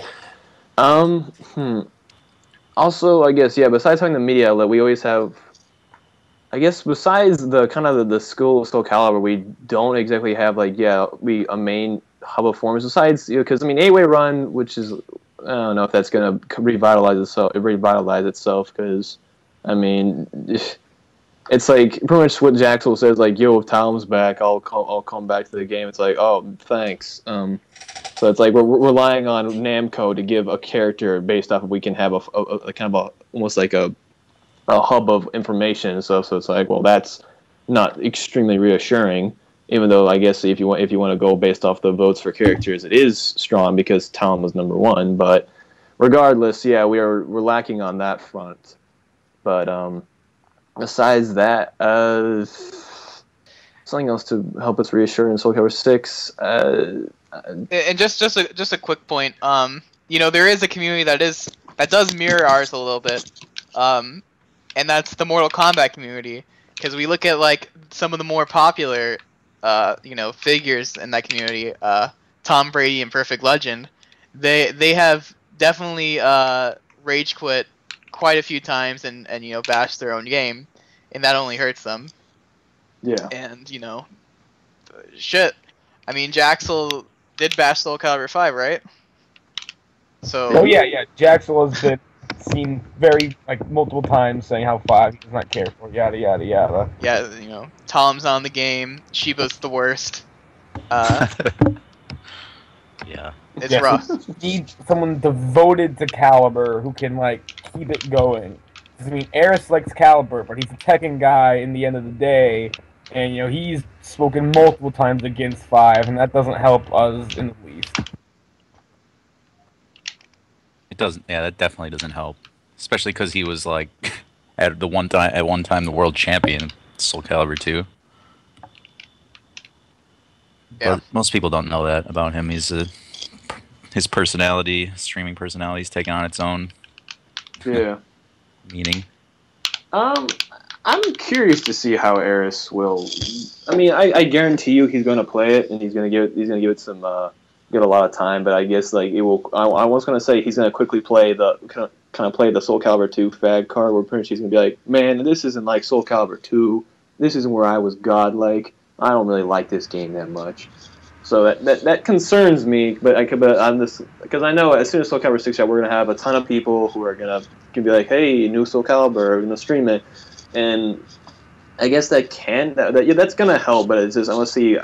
E: also I guess besides having the media outlet, we always have. I guess besides the school of Soulcalibur, we don't exactly have a main hub of forums. Besides, because AOA Run, which is I don't know if that's gonna revitalize itself. Because it's pretty much what Jaxel says. Yo, if Talon's back, I'll come back to the game. It's oh, thanks. So it's we're relying on Namco to give a character based off of we can have a almost a hub of information and stuff, so it's well, that's not extremely reassuring. Even though I guess if you want to go based off the votes for characters, it is strong because Talon was number 1. But regardless, we're lacking on that front. But besides that, something else to help us reassure in Soulcalibur 6.
B: And just a quick point. There is a community that does mirror ours a little bit. And that's the Mortal Kombat community, because we look at some of the more popular figures in that community, Tom Brady and Perfect Legend. They have definitely rage quit quite a few times and you know, bash their own game, and that only hurts them.
E: Yeah.
B: And you know, shit. I mean, Jaxel did bash Soulcalibur 5, right? So.
D: Oh yeah. Jaxel has been seen very multiple times saying how 5 he does not care for, yada yada yada.
B: Yeah, you know, Tom's on the game. Shiba's the worst.
C: Yeah.
B: It's rough.
D: Need someone devoted to Caliber who can keep it going. I mean, Eris likes Caliber, but he's a Tekken guy in the end of the day, and you know he's spoken multiple times against 5, and that doesn't help us in the least.
C: It doesn't. Yeah, that definitely doesn't help. Especially because he was at one time the world champion, Soulcalibur 2.
B: Yeah.
C: But most people don't know that about him. His personality, streaming personality, is taking on its own meaning.
E: I'm curious to see how Eris will. I mean, I guarantee you he's going to play it and he's going to give it some give it a lot of time. But I guess it will. I was going to say he's going to quickly play the kind of play the Soulcalibur 2 fag card, where pretty much he's going to be like, man, this isn't like Soulcalibur 2. This isn't where I was godlike. I don't really like this game that much. So that concerns me, but I'm this because I know as soon as Soulcalibur 6 out, we're gonna have a ton of people who are gonna be like, hey, new Soulcalibur, we're gonna stream it, and I guess that's gonna help, but it's just I want to see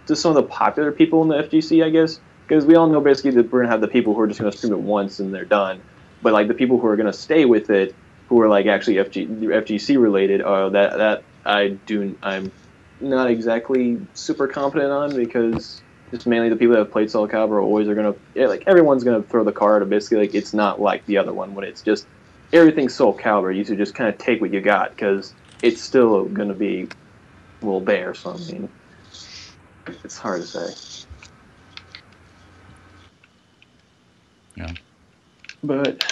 E: just some of the popular people in the FGC, I guess, because we all know basically that we're gonna have the people who are just gonna stream it once and they're done, but the people who are gonna stay with it, who are actually FGC related, I'm not exactly super confident on, because just mainly the people that have played Soulcalibur always are gonna everyone's gonna throw the card of basically it's not like the other one when it's just everything's Soulcalibur. You should just kind of take what you got because it's still gonna be a little bare. So I mean, it's hard to say.
C: Yeah.
E: But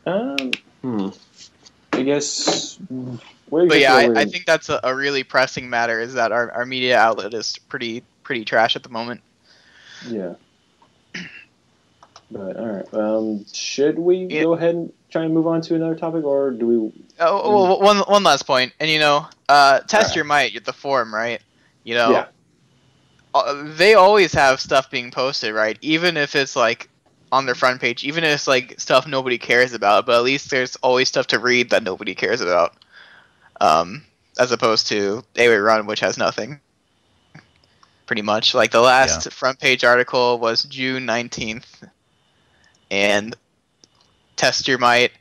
E: I guess.
B: But yeah, I think that's a really pressing matter, is that our media outlet is pretty trash at the moment.
E: Yeah. But alright, should we go ahead and try and move on to another topic, or do we...
B: Oh, one last point, and you know, test your might at the forum, right? You know, they always have stuff being posted, right? Even if it's on their front page, even if it's stuff nobody cares about, but at least there's always stuff to read that nobody cares about. As opposed to A-Way Run, which has nothing. Pretty much. The last front page article was June 19th. And Test Your Might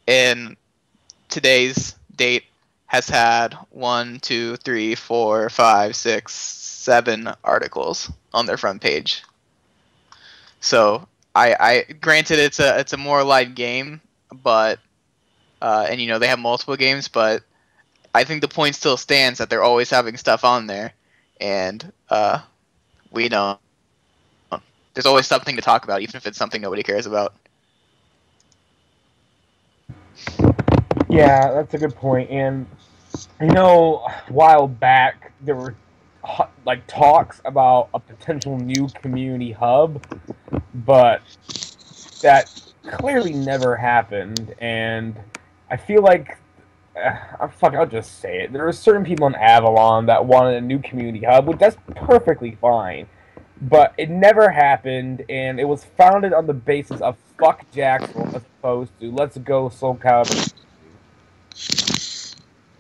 B: in today's date has had 1, 2, 3, 4, 5, 6, 7 articles on their front page. So I granted it's a more light game, but and you know they have multiple games, but I think the point still stands that they're always having stuff on there, and we know there's always something to talk about, even if it's something nobody cares about.
D: Yeah, that's a good point. And you know, a while back there were talks about a potential new community hub, but that clearly never happened. And I feel like I'll just say it. There are certain people in Avalon that wanted a new community hub, which that's perfectly fine. But it never happened, and it was founded on the basis of fuck Jaxel as opposed to let's go Soulcalibur.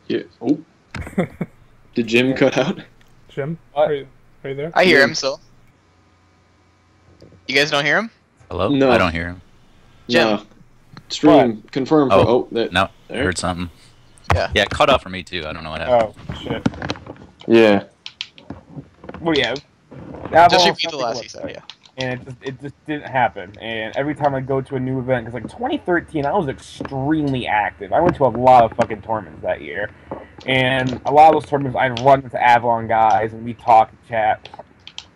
E: Yeah. Oh. Did Jim cut out?
A: Jim?
D: What?
A: Are you there?
B: I hear him still. You guys don't hear him?
C: Hello?
E: No.
C: I don't hear him.
B: Jim.
E: No. Stream confirmed.
C: No, I
E: there.
C: heard something.
B: Yeah.
C: Yeah, it cut off for me too. I don't know what happened.
D: Oh shit.
E: Yeah.
D: Well, yeah.
B: Just repeat the last you said, yeah.
D: And it just didn't happen. And every time I go to a new event, because 2013, I was extremely active. I went to a lot of fucking tournaments that year. And a lot of those tournaments, I'd run into Avalon guys, and we'd talk and chat.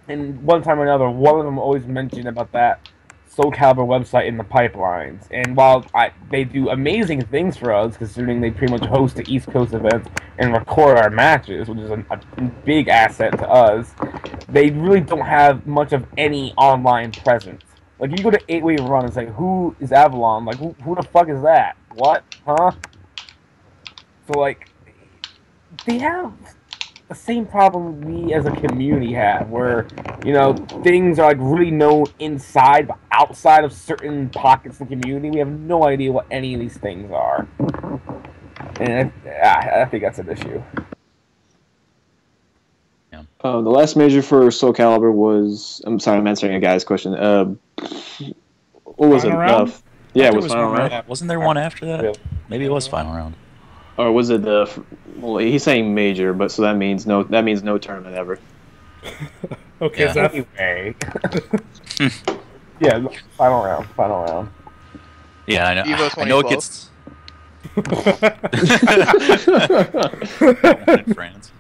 D: And one time or another, one of them always mentioned about that Soulcalibur website in the pipelines. And while they do amazing things for us, considering they pretty much host the East Coast events and record our matches, which is a big asset to us, they really don't have much of any online presence. Like, you go to 8-Way Run and say, who is Avalon? Like, who the fuck is that? What? Huh? So, like, they have the same problem we as a community have, where, you know, things are, like, really known inside, but outside of certain pockets of the community, we have no idea what any of these things are. And I think that's an issue.
C: Yeah.
E: The last major for Soulcalibur was... I'm sorry, I'm answering a guy's question. What was
A: Final
E: it?
A: round?
E: Yeah,
C: There
E: was final round?
C: Wasn't there one after that?
D: Really?
C: Maybe it was final round.
E: Or was it the... Well, he's saying major, but so that means no tournament ever.
A: Okay,
C: Yeah.
A: Zeph.
D: Anyway. Yeah, final round.
C: Yeah, I know.
B: Evo
C: I know it
B: 2012.
C: gets. In France.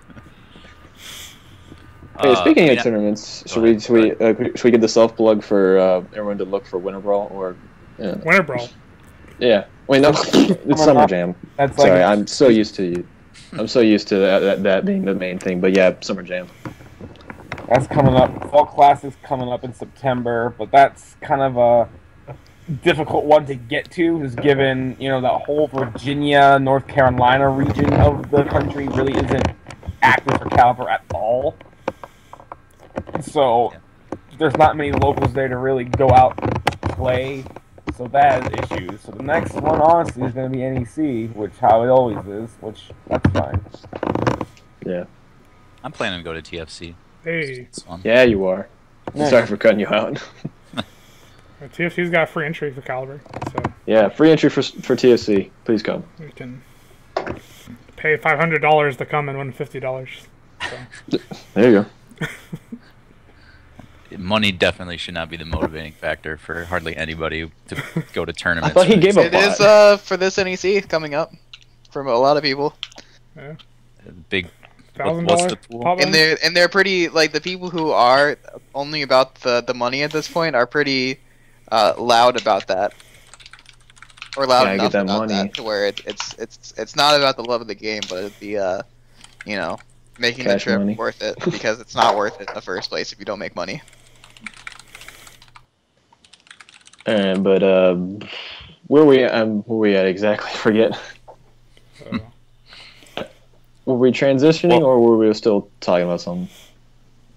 E: Hey, speaking
C: I
E: of
C: mean,
E: tournaments,
C: go ahead.
E: should we get the self plug for everyone to look for Winter Brawl or? Yeah.
A: Winter Brawl.
E: Yeah. Wait, no, it's Summer Jam.
D: That's like
E: Sorry, I'm so used to that being the main thing, but yeah, Summer Jam.
D: That's coming up. Fall Classic's coming up in September, but that's kind of a difficult one to get to, is given, you know, that whole Virginia, North Carolina region of the country really isn't active for Caliber at all. So there's not many locals there to really go out and play. So that has issues. So the next one, honestly, is going to be NEC, which how it always is, which that's fine.
E: Yeah.
C: I'm planning to go to TFC.
A: Hey,
C: This one.
E: Yeah, you are.
D: Yeah.
E: Sorry for cutting you out.
A: TFC's got free entry for Caliber, so
E: Yeah, free entry for TSC. Please come.
A: we can pay $500 to come and win $50. So.
E: There you go.
C: Money definitely should not be the motivating factor for hardly anybody to go to tournaments.
E: I thought he gave a
B: It is
E: lot.
B: for this NEC coming up from a lot of people,
A: Yeah.
C: Big.
A: $1,000
C: What's the pool?
A: pop
B: and they're pretty, like, the people who are only about the money at this point are pretty loud about that, or loud
E: Yeah, I get
B: enough
E: that
B: about
E: money.
B: that to where it's not about the love of the game, but the you know, making
E: Cash
B: the trip
E: money.
B: worth it, because it's not worth it in the first place if you don't make money.
E: But where we at exactly? Forget.
A: So,
E: Were we transitioning, or were we still talking about something?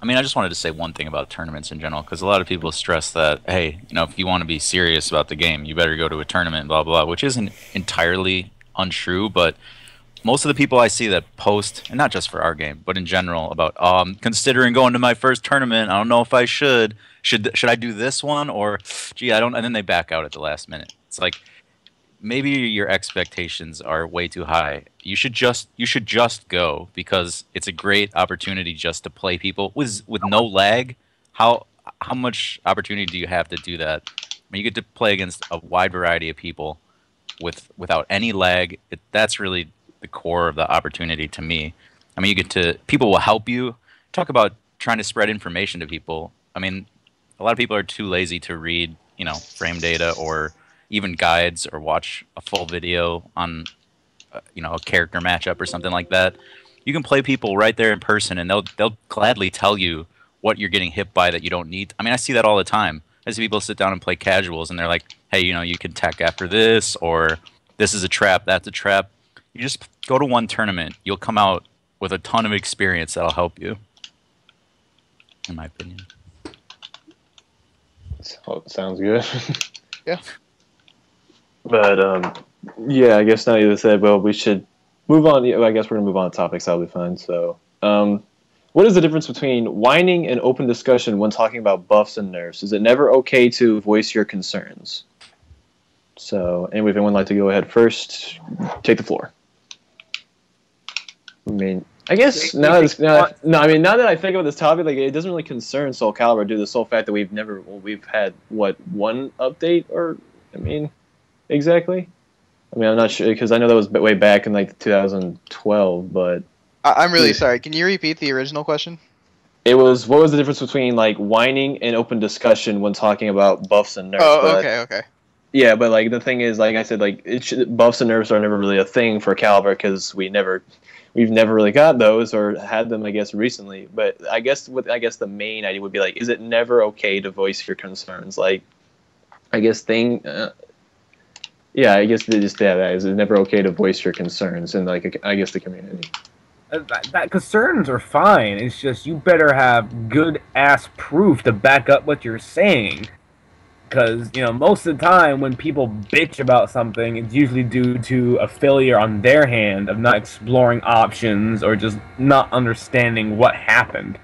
C: I mean, I just wanted to say one thing about tournaments in general, because a lot of people stress that, hey, you know, if you want to be serious about the game, you better go to a tournament, blah, blah, which isn't entirely untrue, but most of the people I see that post, and not just for our game, but in general, about, oh, I'm considering going to my first tournament, I don't know if I should I do this one, or, gee, I don't, and then they back out at the last minute. It's like, maybe your expectations are way too high. You should just go, because it's a great opportunity just to play people with no lag. How much opportunity do you have to do that? I mean, you get to play against a wide variety of people without any lag. That's really the core of the opportunity to me. I mean, people will help you. Talk about trying to spread information to people. I mean, a lot of people are too lazy to read, you know, frame data or even guides or watch a full video on, you know, a character matchup or something like that. You can play people right there in person, and they'll gladly tell you what you're getting hit by that you don't need. I mean, I see that all the time. I see people sit down and play casuals, and they're like, hey, you know, you can tech after this, or this is a trap, that's a trap. You just go to one tournament. You'll come out with a ton of experience that'll help you, in my opinion.
E: Sounds good.
B: Yeah.
E: But yeah, I guess now you said, well, we should move on. I guess we're gonna move on to topics. That'll be fine. So, what is the difference between whining and open discussion when talking about buffs and nerfs? Is it never okay to voice your concerns? So, anyway, if anyone would like to go ahead first, take the floor. I mean, I guess now that I think about this topic, like, it doesn't really concern Soulcalibur due to the sole fact that we've had what, one update, or I mean, exactly. I mean, I'm not sure, because I know that was way back in like 2012, but
B: I'm really sorry. Can you repeat the original question?
E: it was, what was the difference between like whining and open discussion when talking about buffs and nerfs?
B: Oh, okay.
E: Yeah, but like the thing is, like I said, like buffs and nerfs are never really a thing for Caliber because we've never really got those or had them, I guess, recently. But I guess the main idea would be like, is it never okay to voice your concerns? Like, I guess thing. Yeah, I guess they just have that. It's never okay to voice your concerns in like I guess the community.
D: That concerns are fine. It's just you better have good ass proof to back up what you're saying. Because, you know, most of the time when people bitch about something, it's usually due to a failure on their hand of not exploring options or just not understanding what happened.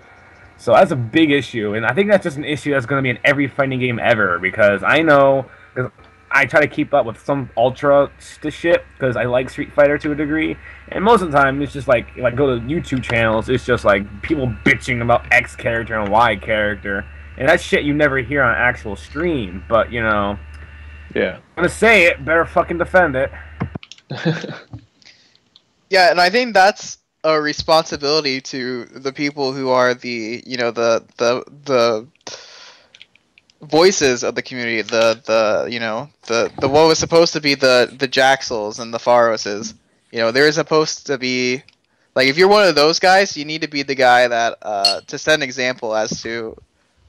D: So that's a big issue, and I think that's just an issue that's going to be in every fighting game ever, because I know, because I try to keep up with some Ultra shit, because I like Street Fighter to a degree, and most of the time it's just like, if I go to YouTube channels, it's just like people bitching about X character and Y character, and that's shit you never hear on actual stream, but, you know,
E: Yeah.
D: I'm gonna say it, better fucking defend it.
B: Yeah, and I think that's a responsibility to the people who are the, you know, the voices of the community, the you know, the what was supposed to be the Jaxels and the Faroses. You know, there is supposed to be, like, if you're one of those guys, you need to be the guy that to set an example as to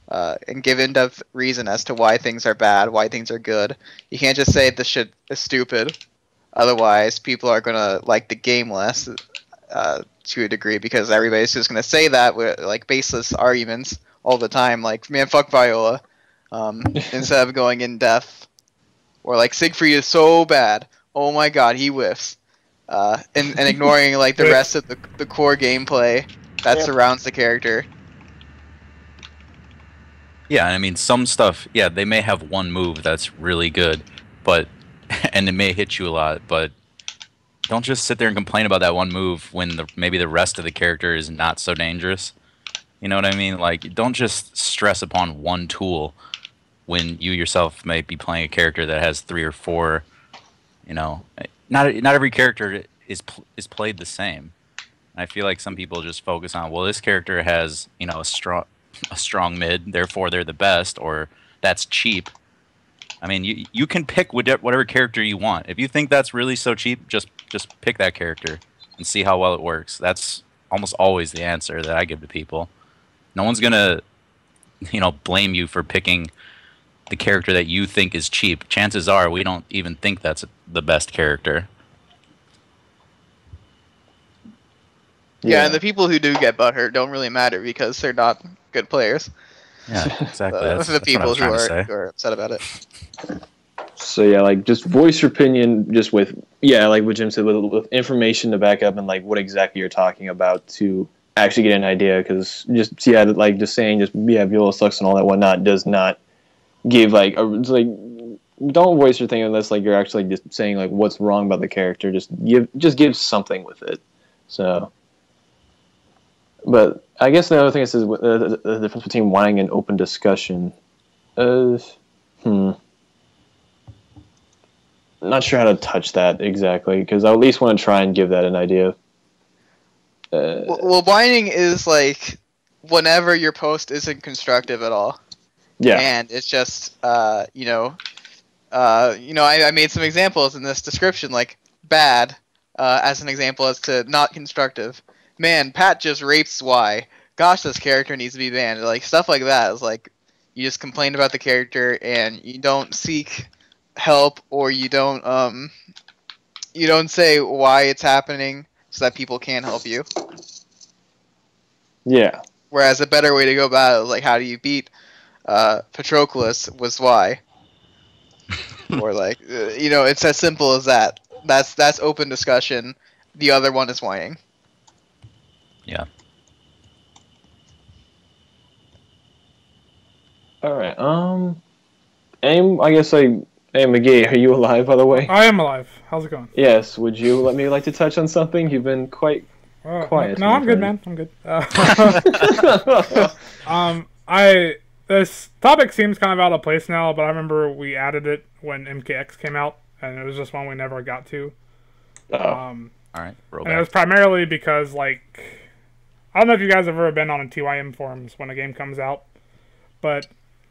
B: and give in-depth reason as to why things are bad, why things are good. You can't just say this shit is stupid. Otherwise, people are gonna like the game less to a degree, because everybody's just gonna say that with like baseless arguments all the time, like, man, fuck Viola, instead of going in depth, or like Siegfried is so bad. Oh my god, he whiffs, and ignoring like the rest of the core gameplay that surrounds the character.
C: Yeah, I mean, some stuff, yeah, they may have one move that's really good, but and it may hit you a lot, but don't just sit there and complain about that one move when maybe the rest of the character is not so dangerous. You know what I mean? Like, don't just stress upon one tool when you yourself may be playing a character that has 3 or 4. You know, not every character is played the same. I feel like some people just focus on, well, this character has, you know, a strong mid, therefore they're the best, or that's cheap. I mean, you can pick whatever character you want. If you think that's really so cheap, just pick that character and see how well it works. That's almost always the answer that I give to people. No one's gonna, you know, blame you for picking the character that you think is cheap. Chances are we don't even think that's the best character.
B: Yeah, and the people who do get butthurt don't really matter because they're not good players.
C: Yeah, exactly.
B: The people who
C: say.
B: are upset about it.
E: So yeah, like, just voice your opinion, just with, yeah, like what Jim said, with information to back up and like what exactly you're talking about to actually get an idea. Because just, yeah, like just saying just, yeah, Viola sucks and all that whatnot does not give like it's like, don't voice your thing unless like you're actually just saying like what's wrong about the character. Just give something with it. So, but I guess the other thing is the difference between whining and open discussion. Not sure how to touch that exactly, because I at least want to try and give that an idea.
B: Well, whining is like whenever your post isn't constructive at all.
E: Yeah.
B: And it's just, I made some examples in this description, like bad, as an example as to not constructive. Man, Pat just rapes Y. Gosh, this character needs to be banned. Like, stuff like that is like, you just complain about the character and you don't seek help, or you don't say why it's happening so that people can help you.
E: Yeah.
B: Whereas a better way to go about it is like, how do you beat Patroclus was why. Or like, it's as simple as that. That's open discussion. The other one is whining.
C: Yeah.
E: All right. I guess hey, McGee, are you alive, by the way?
A: I am alive. How's it going?
E: Yes. Would you let me to touch on something? You've been quite quiet.
A: No, I'm good, man. I'm good. This topic seems kind of out of place now, but I remember we added it when MKX came out, and it was just one we never got to.
C: All right.
A: And it was primarily because, like, I don't know if you guys have ever been on a TYM forums when a game comes out, but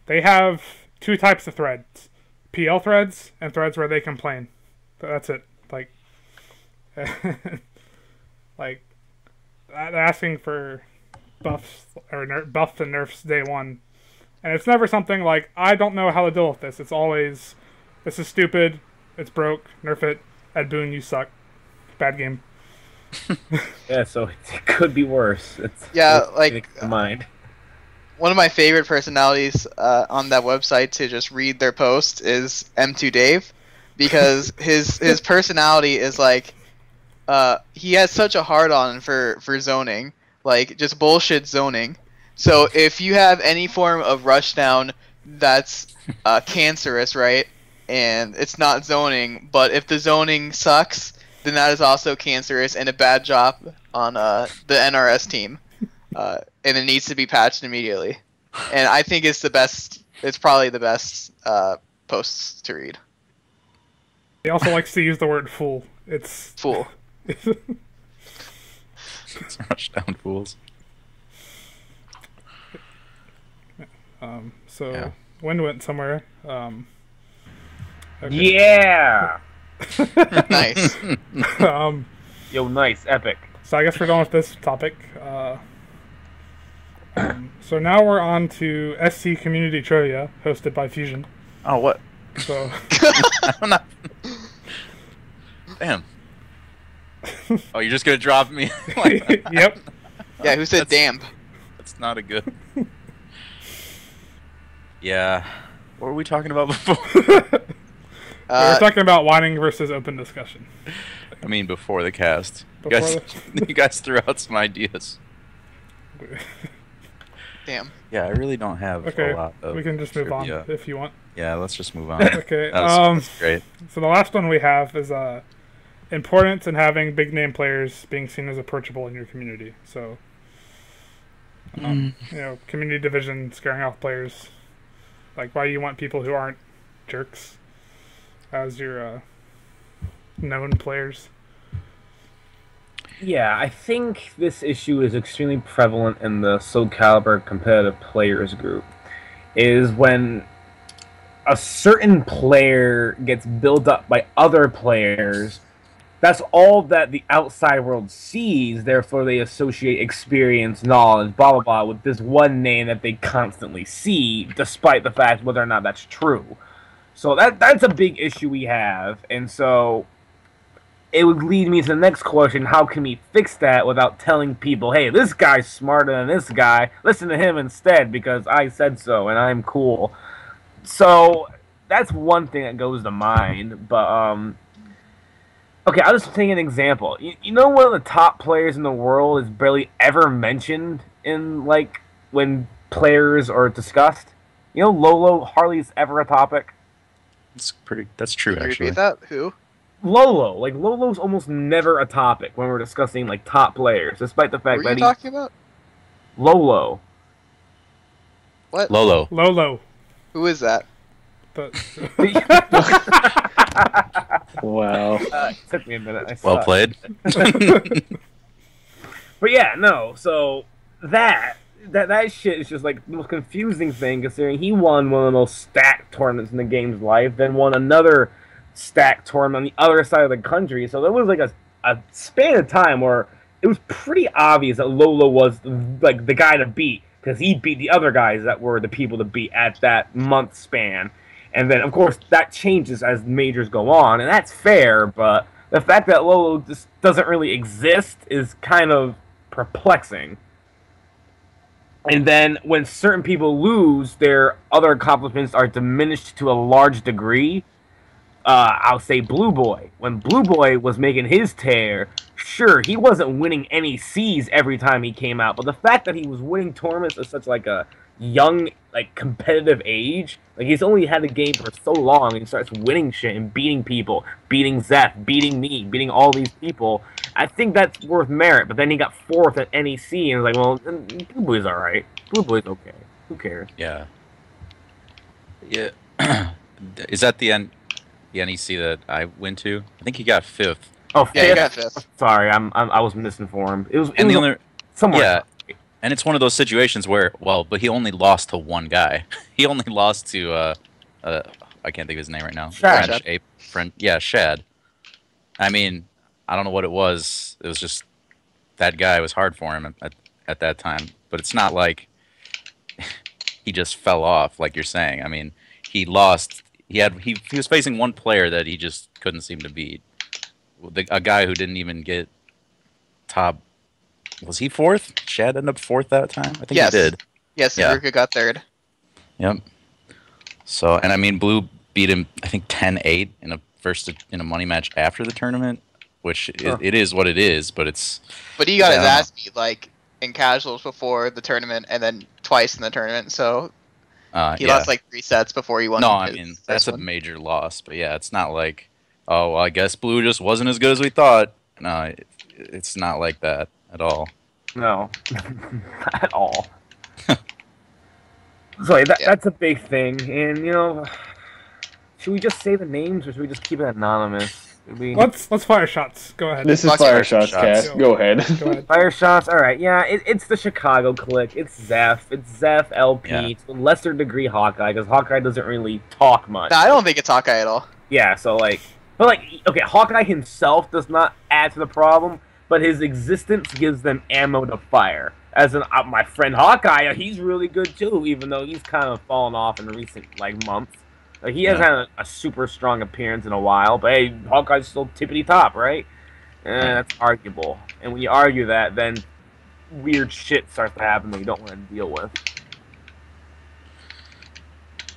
A: they have 2 types of threads. PL threads and threads where they complain. That's it. Like, like, they're asking for buffs or buffs and nerfs day one, And it's never something like, I don't know how to deal with this. It's always, this is stupid, it's broke, nerf it, Ed Boon, you suck, bad game.
D: Yeah, so it could be worse. Mind.
B: One of my favorite personalities on that website to just read their post is M2 Dave, because his personality is like, he has such a hard-on for zoning, like just bullshit zoning. So if you have any form of rushdown that's cancerous, right, and it's not zoning, but if the zoning sucks, then that is also cancerous and a bad job on the NRS team, and it needs to be patched immediately. And I think it's the best. It's probably the best posts to read.
A: He also likes to use the word fool. It's
B: Fool.
C: It's rushdown fools.
A: So
C: Yeah.
A: Wind went somewhere. Okay.
D: Yeah!
B: Nice.
D: Yo, nice, epic.
A: So I guess we're done with this topic. So now we're on to SC Community Trivia, hosted by Fuzion.
C: Oh, what?
A: So
C: I'm not... Damn. Oh, you're just gonna drop me?
A: yep.
B: Yeah, who said damn?
C: That's not a good... Yeah. What were we talking about before?
A: We were talking about whining versus open discussion.
C: I mean, before the cast.
A: Before
C: You guys threw out some ideas.
B: Damn.
C: Yeah, I really don't have
A: Okay,
C: a lot of
A: we can just move
C: trivia.
A: on if you want.
C: Yeah, let's just move on.
A: Okay.
C: That's great.
A: So the last one we have is importance in having big name players being seen as approachable in your community. So, you know, community division scaring off players. Like, why you want people who aren't jerks as your known players.
D: Yeah, I think this issue is extremely prevalent in the Soulcalibur competitive players group. Is when a certain player gets built up by other players, that's all that the outside world sees, therefore they associate experience, knowledge, blah blah blah with this one name that they constantly see, despite the fact whether or not that's true. So that's a big issue we have, and so it would lead me to the next question: how can we fix that without telling people, hey, this guy's smarter than this guy, listen to him instead because I said so and I'm cool. So that's one thing that goes to mind, but okay, I'll just take an example. You know, one of the top players in the world is barely ever mentioned in, like, when players are discussed. You know, Lolo hardly is ever a topic.
C: That's true,
B: Can you
C: actually.
B: repeat that? Who?
D: Lolo's almost never a topic when we're discussing, like, top players, despite the fact
B: What are
D: that
B: you talking about?
D: Lolo.
B: What?
A: Lolo.
B: Who is that?
A: But
E: Wow.
D: It took me a minute. I
C: Well
D: suck.
C: played.
D: But yeah, no, so that shit is just like the most confusing thing, considering he won one of the most stacked tournaments in the game's life, then won another stacked tournament on the other side of the country. So there was like a span of time where it was pretty obvious that Lolo was like the guy to beat, because he beat the other guys that were the people to beat at that month span. And then, of course, that changes as majors go on, and that's fair, but the fact that Lolo just doesn't really exist is kind of perplexing. And then when certain people lose, their other accomplishments are diminished to a large degree. I'll say Blue Boy. When Blue Boy was making his tear, sure, he wasn't winning NECs every time he came out, but the fact that he was winning tournaments at such like a young, like, competitive age, like, he's only had the game for so long, and he starts winning shit and beating people, beating Zeph, beating me, beating all these people. I think that's worth merit, but then he got 4th at NEC, and was like, well, Blue Boy's alright. Blue Boy's okay. Who cares?
C: Yeah. Yeah. Is that the NEC that I went to? I think he got 5th.
D: Oh, 5th?
B: Yeah, you got 5th.
D: Sorry, I was misinformed. It was
C: And the only...
D: somewhere.
C: Yeah. And it's one of those situations where, well, but he only lost to one guy. He only lost to, I can't think of his name right now.
D: Shad.
C: Shad. I mean, I don't know what it was. It was just that guy was hard for him at that time. But it's not like he just fell off, like you're saying. I mean, he lost. He was facing one player that he just couldn't seem to beat. A guy who didn't even get top. Was he fourth? Shad ended up fourth that time. I think
B: Yes.
C: he did.
B: Yes,
C: Yeah.
B: Ruka got third.
C: Yep. So, and I mean, Blue beat him, I think 10-8 in a money match after the tournament, which it is what it is. But it's.
B: But he got his
C: I don't
B: ass beat like in casuals before the tournament, and then twice in the tournament. So he
C: yeah.
B: lost like 3 sets before he won.
C: No, I
B: his
C: mean
B: first
C: that's a
B: one.
C: major loss. But yeah, it's not like, oh, well, I guess Blue just wasn't as good as we thought. No, it's not like that at all.
D: No, not at all. So that's a big thing, and you know, should we just say the names or should we just keep it anonymous?
A: Let's fire shots. Go ahead.
E: This is
C: Let's
E: Fire
C: fire
E: Shots
C: shots.
E: Cast. Go ahead.
A: Go ahead.
D: Fire shots. All right, yeah, it's the Chicago clique. It's Zeph. It's Zeph, LP,
C: Yeah.
D: to a lesser degree Hawkeye, because Hawkeye doesn't really talk much.
B: Nah, I don't think it's Hawkeye at all.
D: Yeah, so like, but like, okay, Hawkeye himself does not add to the problem, but his existence gives them ammo to fire. As in, my friend Hawkeye, he's really good too, even though he's kind of fallen off in recent like months. Like, he hasn't had a super strong appearance in a while, but hey, Hawkeye's still tippity top, right? That's arguable. And when you argue that, then weird shit starts to happen that you don't want to deal with.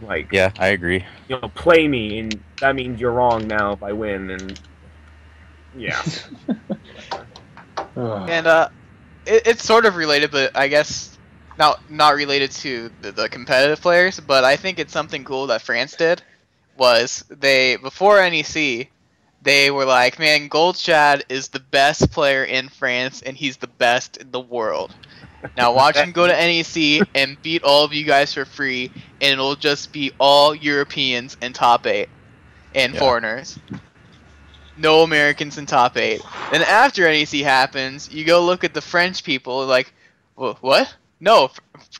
D: Like,
C: Yeah, I agree.
D: you know, play me, and that means you're wrong now if I win, and yeah.
B: And it's sort of related, but I guess not related to the competitive players. But I think it's something cool that France did. Was they before NEC, they were like, man, Goldshad is the best player in France, and he's the best in the world. Now watch him go to NEC and beat all of you guys for free, and it'll just be all Europeans in top 8 and foreigners. No Americans in top 8. Then after NEC happens, you go look at the French people, like, what? No,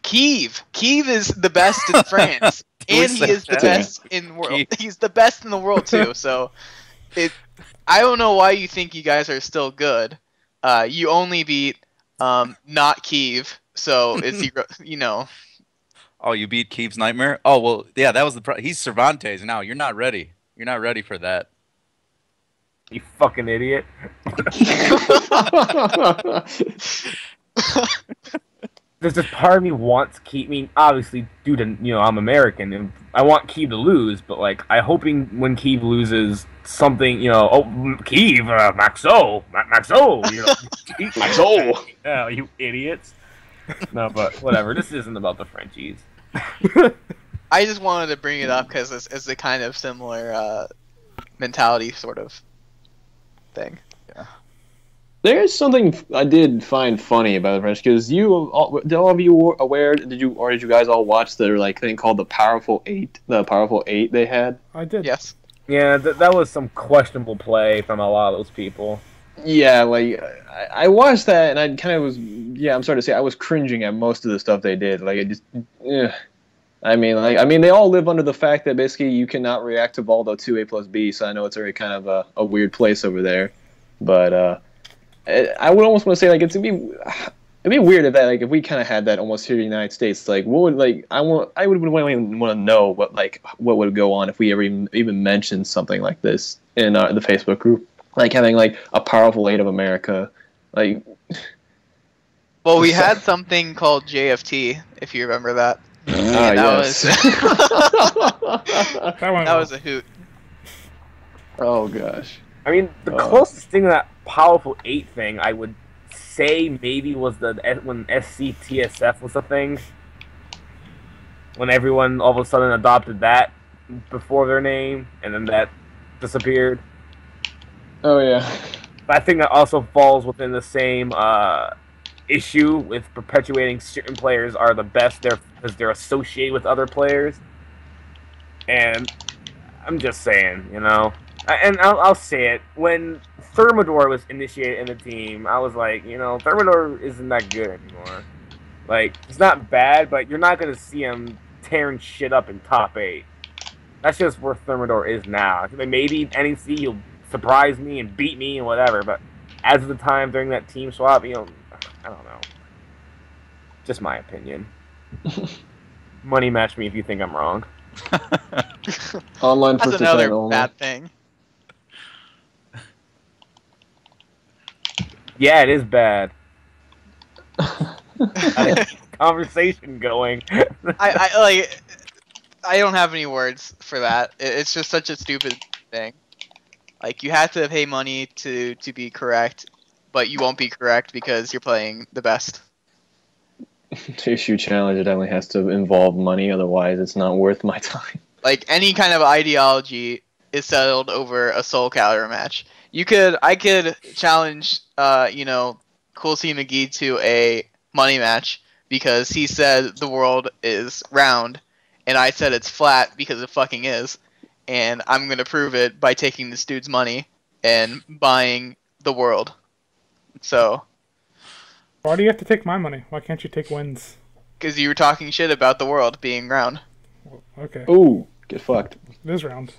B: Kiev. Kiev is the best in France, and he is the best in the world. He's the best in the world too. So, I don't know why you think you guys are still good. You only beat not Kiev, so it's you know.
C: Oh, you beat Keeves Nightmare? Oh, well, yeah, that was he's Cervantes now. You're not ready. You're not ready for that.
D: You fucking idiot. There's this part of me wants Keev. I mean, obviously, dude, you know, I'm American, and I want Keev to lose, but like, I'm hoping when Keev loses something, you know, Keev, Maxo, you know,
E: Maxo.
D: Yeah, you idiots. No, but whatever. This isn't about the Frenchies.
B: I just wanted to bring it up because it's a kind of similar mentality sort of thing. Yeah.
E: There's something I did find funny about the French, because did all of you aware? Did you guys all watch their like thing called the Powerful 8? The Powerful 8 they had.
A: I did.
B: Yes.
D: Yeah, that was some questionable play from a lot of those people.
E: Yeah, like I watched that and I kind of was, I'm sorry to say, I was cringing at most of the stuff they did. Like, it just, I mean, they all live under the fact that basically you cannot react to Valdo 2A plus B. So I know it's already kind of a weird place over there, but I would almost want to say like it'd be weird if that, like, if we kind of had that almost here in the United States. Like, what would, like, I would want to know what would go on if we ever even mentioned something like this in the Facebook group, like having like a Powerful 8 of America, like.
B: Well, we had something called JFT, if you remember that.
E: That
B: was a hoot.
E: Oh gosh.
D: I mean, the closest thing to that Powerful 8 thing, I would say maybe was when SCTSF was a thing. When everyone all of a sudden adopted that before their name, and then that disappeared.
E: Oh yeah.
D: But I think that also falls within the same issue with perpetuating certain players are the best because they're associated with other players. And I'm just saying, you know. And I'll say it. When Thermidor was initiated in the team, I was like, you know, Thermidor isn't that good anymore. Like, he's not bad, but you're not going to see him tearing shit up in top 8. That's just where Thermidor is now. Maybe NEC, he'll surprise me and beat me and whatever, but as of the time during that team swap, you know, I don't know. Just my opinion. money match me if you think I'm wrong.
E: Online
B: That's
E: participant
B: another
E: only.
B: bad thing.
D: Yeah, it is bad. Gotta keep the conversation going.
B: I don't have any words for that. It's just such a stupid thing. Like, you have to pay money to be correct, but you won't be correct because you're playing the best.
E: To issue challenge, it definitely has to involve money, otherwise it's not worth my time.
B: Like, any kind of ideology is settled over a Soulcalibur match. I could challenge, Cool C McGee to a money match because he said the world is round, and I said it's flat because it fucking is. And I'm gonna prove it by taking this dude's money and buying the world. So,
A: Why do you have to take my money? Why can't you take Wynn's?
B: because you were talking shit about the world being round.
A: Well, okay,
E: Ooh, get fucked.
A: it is round.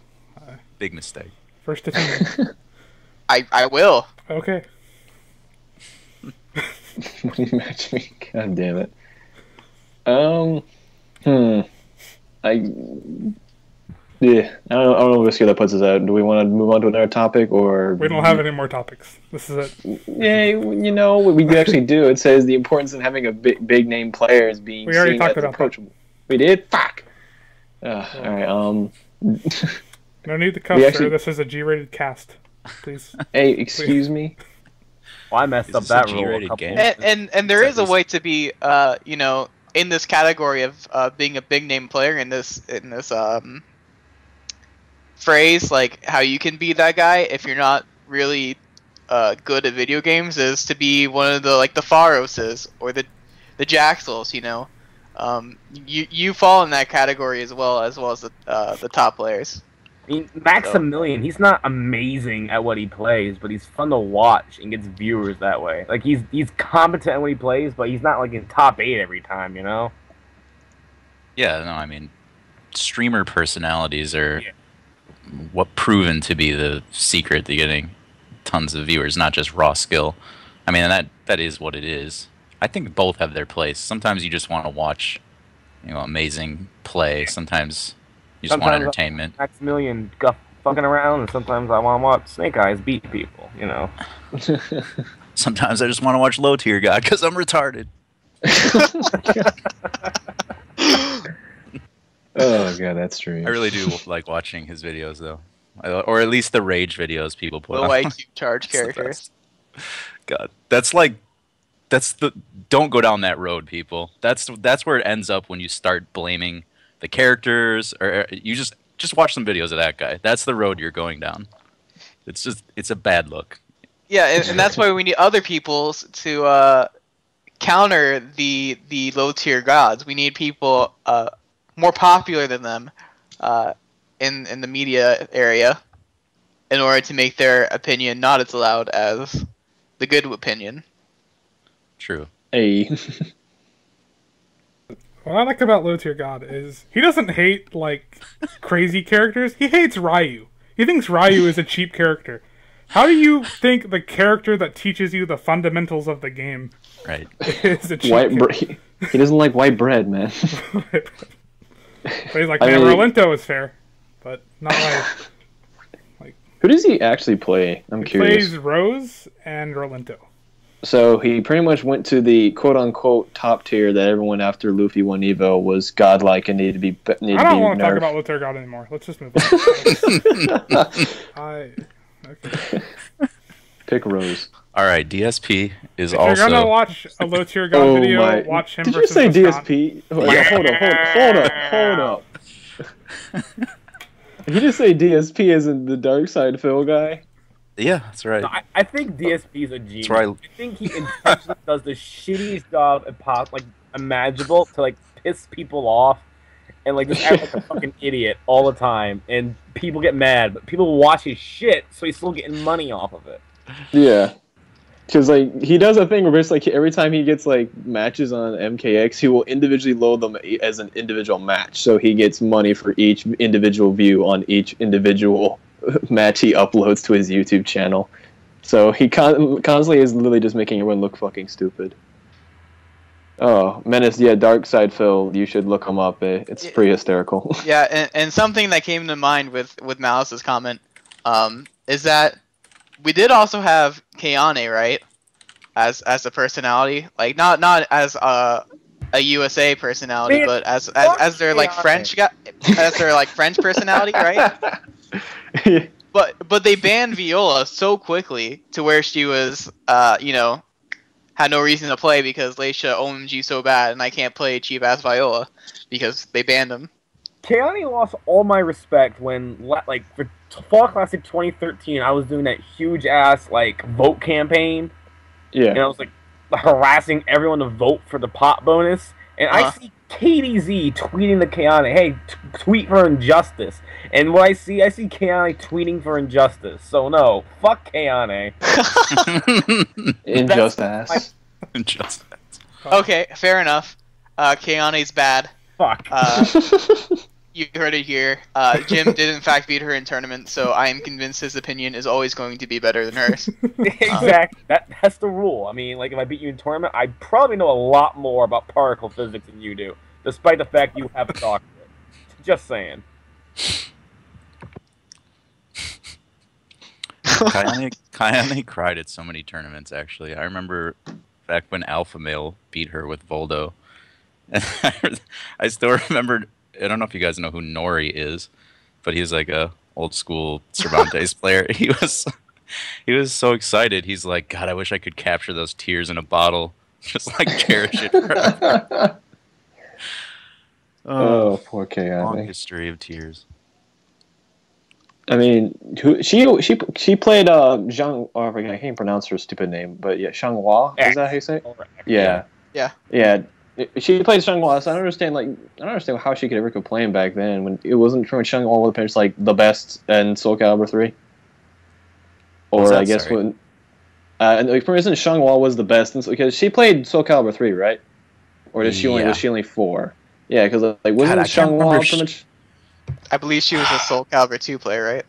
C: Big mistake.
A: First to 10.
B: I will.
A: Okay.
E: Money match me. God damn it. Yeah, I don't know what scale that puts us at. Do we want to move on to another topic, or
A: We don't have any more topics. This is it.
E: Yeah, you know what we actually do. It says the importance of having a big name player is being
A: We already
E: seen
A: talked
E: as
A: about that.
E: approachable. We did. Fuck. All right.
A: No need to cuss,
E: We
A: sir.
E: actually-
A: This is a G-rated cast. Please.
E: Hey, excuse me.
D: Well, I messed
C: Is
D: up
C: this a
D: that rule a
C: G-rated
D: couple.
C: game?
B: And there is a
C: Is that
B: way to be in this category of being a big name player in this phrase, like how you can be that guy if you're not really good at video games, is to be one of the Faroses or the Jaxels, you fall in that category as well as the top players.
D: I mean, Maximilian, he's not amazing at what he plays, but he's fun to watch and gets viewers that way. Like, he's competent at what he plays, but he's not, like, in top 8 every time, you know?
C: Yeah, no, I mean, streamer personalities are what proven to be the secret to getting tons of viewers, not just raw skill. I mean, that is what it is. I think both have their place. Sometimes you just want to watch, amazing play. Sometimes you just want entertainment.
D: Maximilian fucking around, and sometimes I want to watch Snake Eyes beat people, you know?
C: Sometimes I just want to watch Low Tier God because I'm retarded.
E: Oh god, that's true.
C: I really do like watching his videos, though. Or at least the rage videos people put
B: Low
C: on.
B: IQ charge
C: It's the
B: characters.
C: best. God, don't go down that road, people. That's where it ends up when you start blaming the characters, or you just watch some videos of that guy. That's the road you're going down. It's a bad look.
B: Yeah, and that's why we need other people to counter the low tier gods. We need people more popular than them in the media area in order to make their opinion not as loud as the good opinion.
C: True.
E: Hey.
A: What I like about Low Tier God is he doesn't hate, like, crazy characters. He hates Ryu. He thinks Ryu is a cheap character. How do you think the character that teaches you the fundamentals of the game
C: Right.
A: is a cheap
E: White
A: character?
E: he doesn't like white bread, man.
A: But he's like,
E: I
A: man,
E: mean-
A: Rolento is fair, but not like...
E: Who does he actually play? I'm
A: He
E: curious.
A: plays Rose and Rolento.
E: So he pretty much went to the quote-unquote top tier that everyone after Luffy won Evo was godlike and needed to be
A: I don't want to talk
E: nerfed.
A: about Low Tier God anymore. Let's just move on. Okay.
E: Pick Rose.
C: All right. DSP is
A: If
C: also.
A: you're gonna watch a Low Tier God
E: Oh
A: video,
E: my!
A: watch him
E: Did you
A: versus
E: say
A: Viscount.
E: DSP? Hold up. Did you just say DSP isn't the dark side Phil guy?
C: Yeah, that's right.
D: No, I think DSP is a genius.
C: That's right.
D: I think he intentionally does the shittiest job imaginable to like piss people off and like just act like a fucking idiot all the time, and people get mad, but people watch his shit, so he's still getting money off of it.
E: Yeah. Because like he does a thing where it's like every time he gets like matches on MKX, he will individually load them as an individual match, so he gets money for each individual view on each individual match he uploads to his YouTube channel. So he constantly is literally just making everyone look fucking stupid. Oh, Menace, yeah, Dark Side Phil, you should look him up. It's pretty hysterical.
B: Yeah, and something that came to mind with Malice's comment, is that we did also have Kayane, right? As a personality, like not as a USA personality,
F: Man,
B: but as their like French guy, as their like French personality, right? But they banned Viola so quickly to where she was, you know, had no reason to play because Leisha OMG so bad, and I can't play cheap ass Viola because they banned him.
F: Kayane lost all my respect when, like, for Fall Classic 2013, I was doing that huge ass like vote campaign.
E: Yeah.
F: And I was like harassing everyone to vote for the pot bonus, and I see KDZ tweeting to Kayane, "Hey, tweet for injustice." And what I see Kayane tweeting for injustice. So no, fuck Kayane.
E: Injustice.
C: Injustice.
B: Okay, fair enough. Kayane's bad.
F: Fuck.
B: You heard it here. Jim did in fact beat her in tournament, so I am convinced his opinion is always going to be better than hers.
F: Exactly. That's the rule. I mean, like, if I beat you in tournament, I probably know a lot more about particle physics than you do, despite the fact you have a doctorate. Just saying.
C: Kayane cried at so many tournaments, actually. I remember back when Alpha Male beat her with Voldo. And I still remember, I don't know if you guys know who Nori is, but he's like a old school Cervantes player. He was so excited. He's like, God, I wish I could capture those tears in a bottle. Just like cherish it forever.
E: Oh, poor Kayane.
C: Long history of tears.
E: I mean, she played Zhang. Oh, I can't pronounce her stupid name, but yeah, Shanghua. Is that how you say it? Yeah. Yeah. She played Shanghua, so I don't understand how she could ever complain back then when it wasn't from Shanghua was apparently like the best in Soulcalibur 3. Or I guess when and like, for instance, Shanghua was the best because she played Soulcalibur 3, right? Or was she only 4? Yeah, because like wasn't Shanghua pretty much?
B: I believe she was a Soulcalibur 2 player, right?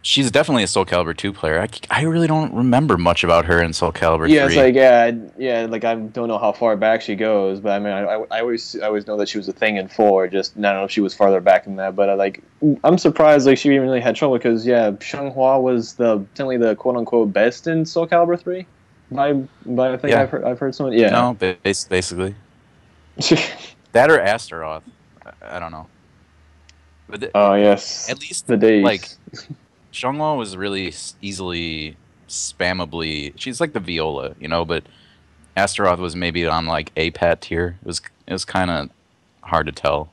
C: She's definitely a Soulcalibur 2 player. I really don't remember much about her in Soulcalibur 3.
E: Yeah, it's like, like I don't know how far back she goes, but I mean, I always know that she was a thing in 4. Just I don't know if she was farther back than that, but I'm surprised like she even really had trouble because Shanghua was definitely the quote unquote best in Soulcalibur 3. By I think I've heard someone. Yeah.
C: No, basically. That or Astaroth. I don't know. But
E: yes.
C: At least
E: the days.
C: Like Shanghua was really easily spammably. She's like the Viola, you know, but Astaroth was maybe on like a pat tier. It was kind of hard to tell.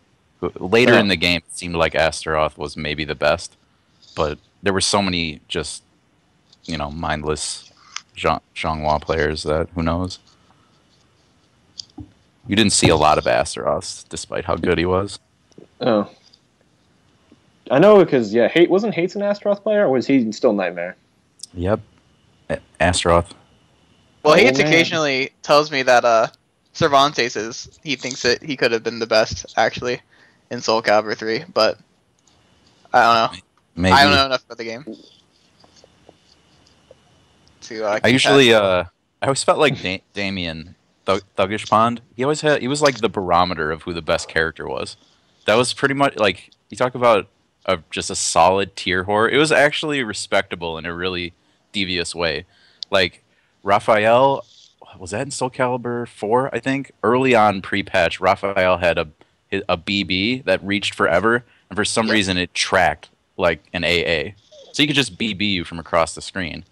C: Later in the game, it seemed like Astaroth was maybe the best, but there were so many just, you know, mindless Shanghua players that who knows. You didn't see a lot of Astaroths, despite how good he was.
E: Oh. I know because wasn't Hates an Astaroth player, or was he still Nightmare?
C: Yep, Astaroth.
B: Well, Hates occasionally tells me that Cervantes he thinks that he could have been the best actually in Soulcalibur 3, but I don't know.
C: Maybe.
B: I don't know enough about the game.
C: I always felt like Damien Thuggish Pond. He was like the barometer of who the best character was. That was pretty much like you talk about. Just a solid tier whore. It was actually respectable in a really devious way. Like, Raphael, was that in Soulcalibur 4, I think? Early on pre-patch, Raphael had a BB that reached forever, and for some reason it tracked like an AA. So you could just BB you from across the screen.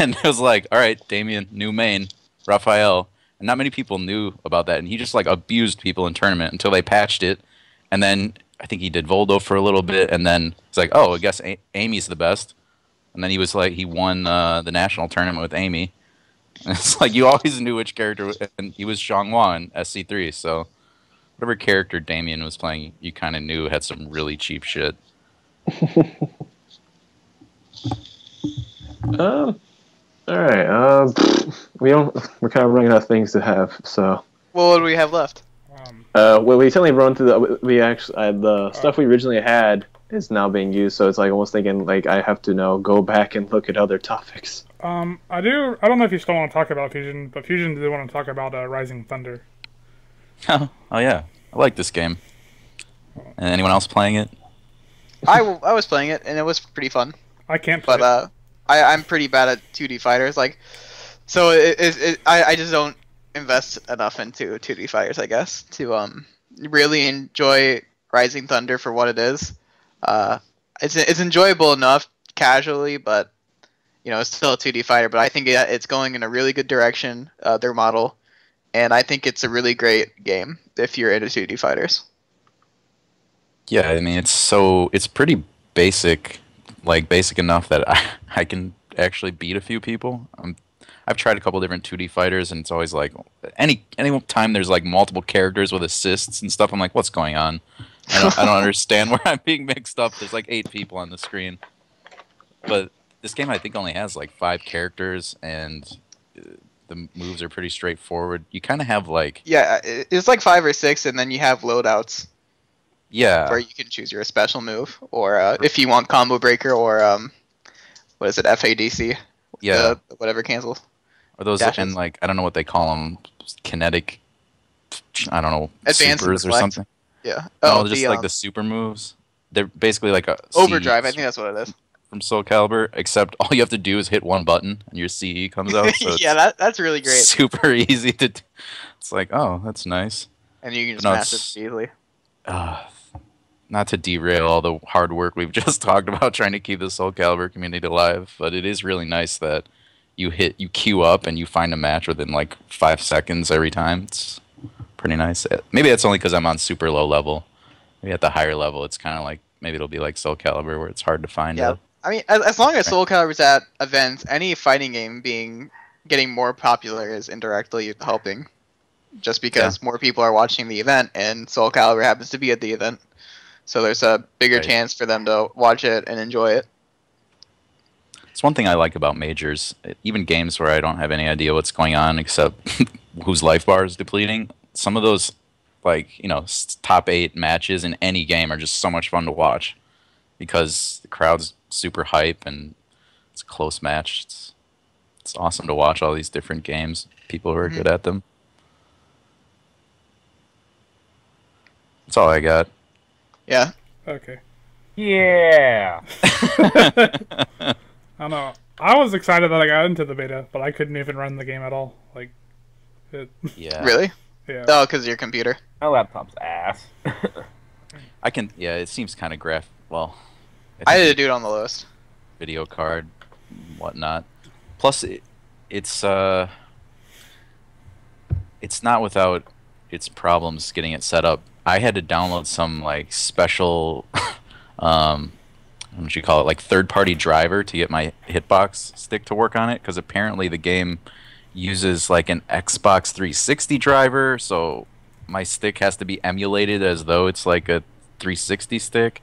C: And it was like, alright, Damien, new main, Raphael. And not many people knew about that, and he just like abused people in tournament until they patched it, and then I think he did Voldo for a little bit, and then it's like, oh, I guess Amy's the best. And then he won the national tournament with Amy. And it's like you always knew which character, and he was Shanghua in SC3, so whatever character Damien was playing, you kind of knew had some really cheap shit.
E: All right. We're kind of running out of things to have, so.
B: Well, what do we have left?
E: We certainly run through the stuff we originally had is now being used, so it's like almost thinking like I have to now go back and look at other topics.
A: I don't know if you still want to talk about Fuzion, but Fuzion did want to talk about Rising Thunder.
C: Oh yeah, I like this game. And anyone else playing it?
B: I was playing it and it was pretty fun.
A: I can't play
B: But I'm pretty bad at 2D fighters. Like, so I just don't invest enough into 2D fighters, I guess, to really enjoy Rising Thunder for what it is. It's enjoyable enough casually, but you know, it's still a 2D fighter. But I think it's going in a really good direction, their model, and I think it's a really great game if you're into 2D fighters.
C: Yeah, I mean it's pretty basic, like basic enough that I can actually beat a few people. I've tried a couple different 2D fighters, and it's always like any time there's like multiple characters with assists and stuff, I'm like, what's going on? I don't understand where I'm being mixed up. There's like 8 people on the screen, but this game I think only has like 5 characters, and the moves are pretty straightforward. You kind of have like
B: it's like 5 or 6, and then you have loadouts.
C: Yeah,
B: where you can choose your special move, or if you want combo breaker, or what is it, FADC?
C: Yeah,
B: whatever cancels.
C: Or those,
B: dashes.
C: and like I don't know what they call them, kinetic. I don't know,
B: advanced
C: supers or something.
B: Yeah.
C: Oh, no, just like the super moves. They're basically like a
B: overdrive. I think that's what it is.
C: From Soulcalibur, except all you have to do is hit one button and your CE comes out. So
B: yeah, that's really great.
C: Super easy to. It's like, oh, that's nice.
B: And you can just master it easily.
C: Not to derail all the hard work we've just talked about trying to keep the Soulcalibur community alive, but it is really nice that you queue up and you find a match within like 5 seconds every time. It's pretty nice. Maybe that's only because I'm on super low level. Maybe at the higher level, it's kind of like, maybe it'll be like Soulcalibur where it's hard to find.
B: Yeah, I mean, as long as Soulcalibur's at events, any fighting game getting more popular is indirectly helping. Just because more people are watching the event and Soulcalibur happens to be at the event. So there's a bigger chance for them to watch it and enjoy it.
C: It's one thing I like about majors, even games where I don't have any idea what's going on except whose life bar is depleting. Some of those, like, you know, top 8 matches in any game are just so much fun to watch because the crowd's super hype and it's a close match. It's awesome to watch all these different games, people who are good at them. That's all I got.
B: Yeah.
A: Okay.
F: Yeah.
A: I don't know. I was excited that I got into the beta, but I couldn't even run the game at all. Like,
C: yeah.
B: Really?
A: Yeah.
B: Oh, because of your computer.
F: My laptop's ass.
C: I can. Yeah, it seems kind of graph. Well,
B: I had to do it on the lowest.
C: Video card, whatnot. Plus, it's not without its problems getting it set up. I had to download some like special, what would you call it, like third-party driver to get my hitbox stick to work on it, because apparently the game uses like an Xbox 360 driver, so my stick has to be emulated as though it's like a 360 stick,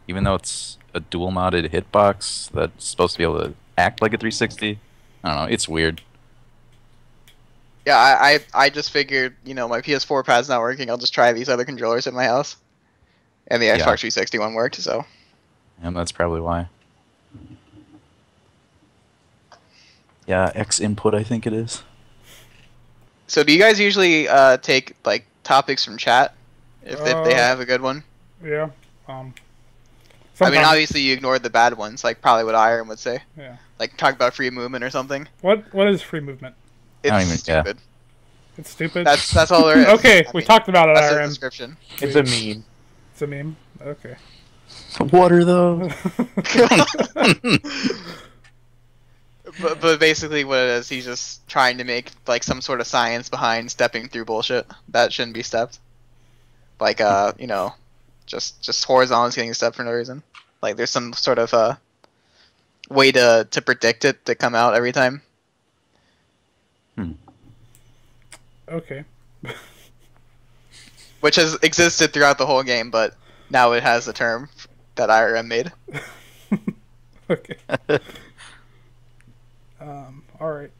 C: even though it's a dual-modded hitbox that's supposed to be able to act like a 360. I don't know, it's weird.
B: Yeah, I just figured, you know, my PS4 pad's not working. I'll just try these other controllers at my house. And the Xbox 360 one worked, so.
C: And that's probably why. Yeah, X input, I think it is.
B: So do you guys usually take, like, topics from chat? If they have a good one?
A: Yeah.
B: I mean, obviously you ignored the bad ones, like probably what Iron would say.
A: Yeah.
B: Like, talk about free movement or something.
A: What is free movement?
B: It's stupid.
A: It's stupid?
B: That's all there is.
A: Okay, we talked about it,
B: That's the
A: Iron.
B: description.
F: It's a meme.
A: It's a meme? Okay.
C: Water, though.
B: But basically what it is, he's just trying to make like some sort of science behind stepping through bullshit that shouldn't be stepped. Like you know, just horizontally getting stepped for no reason. Like there's some sort of way to predict it to come out every time.
A: Okay.
B: Which has existed throughout the whole game, but now it has a term that IRM made.
A: Okay. Alright.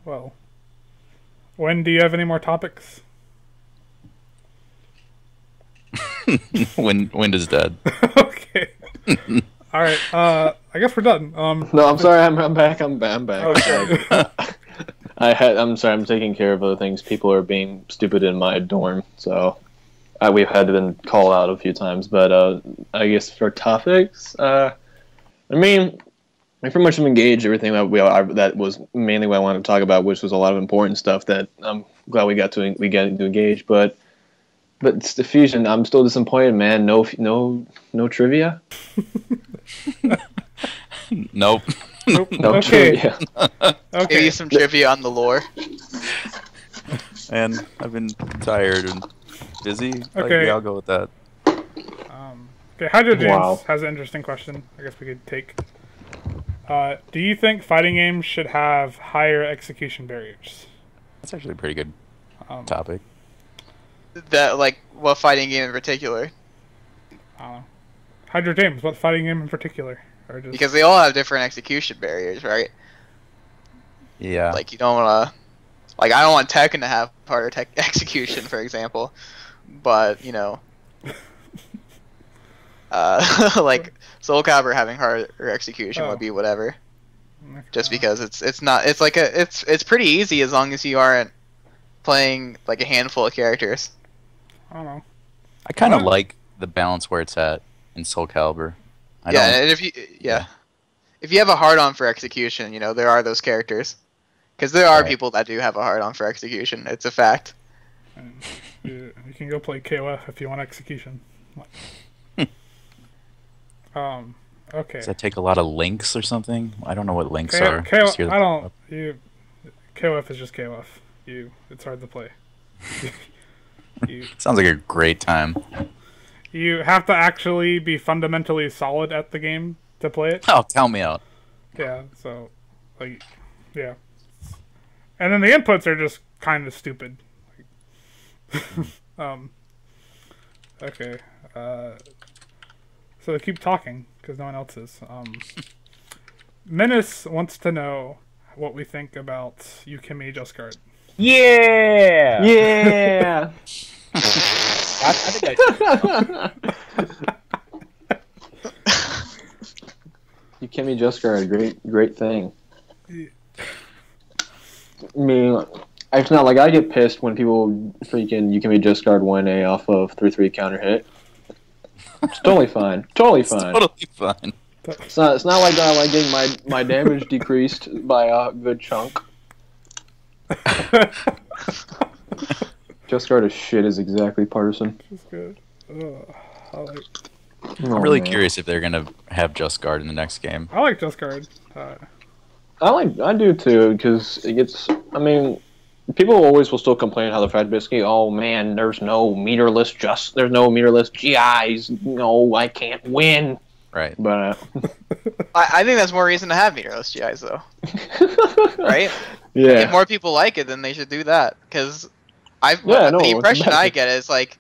A: Well. Do you have any more topics?
C: Wind is dead.
A: Okay. Alright, I guess we're done.
E: No, I'm sorry, I'm back. I'm back.
A: Okay.
E: I'm sorry, I'm taking care of other things. People are being stupid in my dorm, so we've had to been called out a few times. But I guess for topics, I mean, I pretty much have engaged everything that was mainly what I wanted to talk about, which was a lot of important stuff that I'm glad we got to engage. But it's the Fuzion. I'm still disappointed, man. No trivia.
C: Nope.
A: Nope.
E: No
A: Okay.
E: trivia.
B: Maybe
A: Okay.
B: some trivia on the lore.
C: And I've been tired and busy. Like,
A: Okay.
C: yeah, I'll go with that.
A: Okay, HydroJames
E: Wow.
A: has an interesting question. I guess we could take. Do you think fighting games should have higher execution barriers?
C: That's actually a pretty good topic.
B: That like what fighting game in particular?
A: I don't know. HydroJames, what fighting game in particular? Or just...
B: Because they all have different execution barriers, right?
C: Yeah.
B: Like you don't want to, like I don't want Tekken to have harder execution, for example, but you know, like Soulcalibur having harder execution would be whatever. Just because it's pretty easy as long as you aren't playing like a handful of characters.
A: I don't know.
C: I kind of like the balance where it's at in Soulcalibur.
B: And if you have a hard-on for execution, you know there are those characters, because there are people that do have a hard-on for execution. It's a fact.
A: And you can go play KOF if you want execution. Okay.
C: Does that take a lot of links or something? I don't know what links are.
A: KOF, I don't. KOF is just KOF. It's hard to play.
C: Sounds like a great time.
A: You have to actually be fundamentally solid at the game to play it.
C: Oh, tell me out.
A: Yeah, so, like, yeah. And then the inputs are just kind of stupid. Okay. So keep talking, because no one else is. Menace wants to know what we think about Ukemi Just Guard.
F: Yeah!
E: Yeah.
F: I think I
E: Ukemi Just Guard, great thing. I mean, it's not like I get pissed when people freaking Ukemi Just Guard 1A off of 3-3 counter hit. It's totally fine. Totally fine.
C: Totally fine.
E: It's not like I like getting my damage decreased by a good chunk. Just Guard is shit is exactly partisan.
A: Just good.
C: I'm really curious if they're gonna have Just Guard in the next game.
A: I like Just Guard.
E: I do too, because it gets. I mean, people always will still complain how the fact basically, oh man, there's no meterless GIs. No, I can't win.
C: Right.
E: But
B: I think that's more reason to have meterless GIs though. Right?
E: yeah.
B: If more people like it, then they should do that. Because the impression I get is like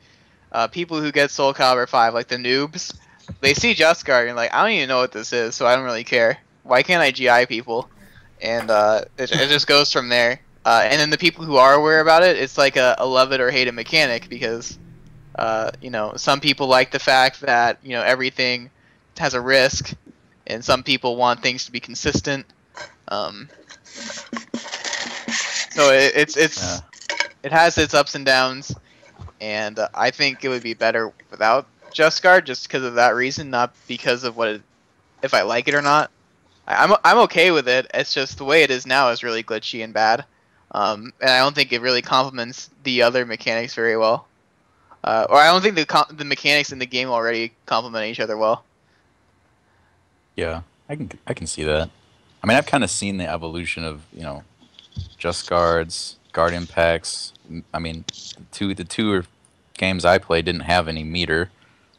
B: people who get Soulcalibur 5, like the noobs, they see Just Guard and like, I don't even know what this is, so I don't really care. Why can't I GI people? And it just goes from there. And then the people who are aware about it, it's like a love it or hate it mechanic, because you know, some people like the fact that, you know, everything has a risk, and some people want things to be consistent. So it has its ups and downs, and I think it would be better without Just Guard, just because of that reason, not because of if I like it or not. I'm okay with it. It's just the way it is now is really glitchy and bad, and I don't think it really complements the other mechanics very well. Or I don't think the mechanics in the game already complement each other well.
C: Yeah, I can see that. I mean, I've kind of seen the evolution of, you know, Just Guards, Guard Impacts. I mean, the two games I played didn't have any meter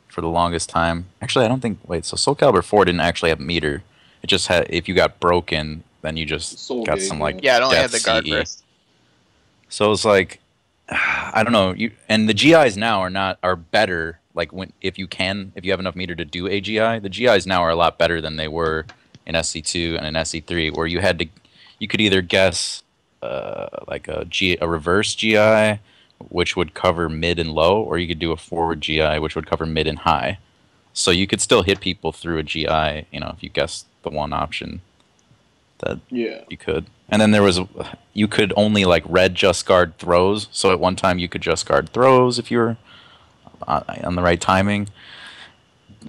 C: for the longest time. Actually, I don't think. Wait, so Soulcalibur 4 didn't actually have meter. It just had, if you got broken, then you just got some like
B: it only had
C: death
B: the guard
C: CE.
B: burst.
C: So it's like, I don't know. And the GIs now are better. Like if you have enough meter to do a GI, the GIs now are a lot better than they were in SC2 and in SC3, where you could either guess like a reverse GI, which would cover mid and low, or you could do a forward GI, which would cover mid and high. So you could still hit people through a GI, you know, if you guessed the one option. that
E: Yeah.
C: you could. And then you could only like red just guard throws. So at one time you could just guard throws if you were on the right timing.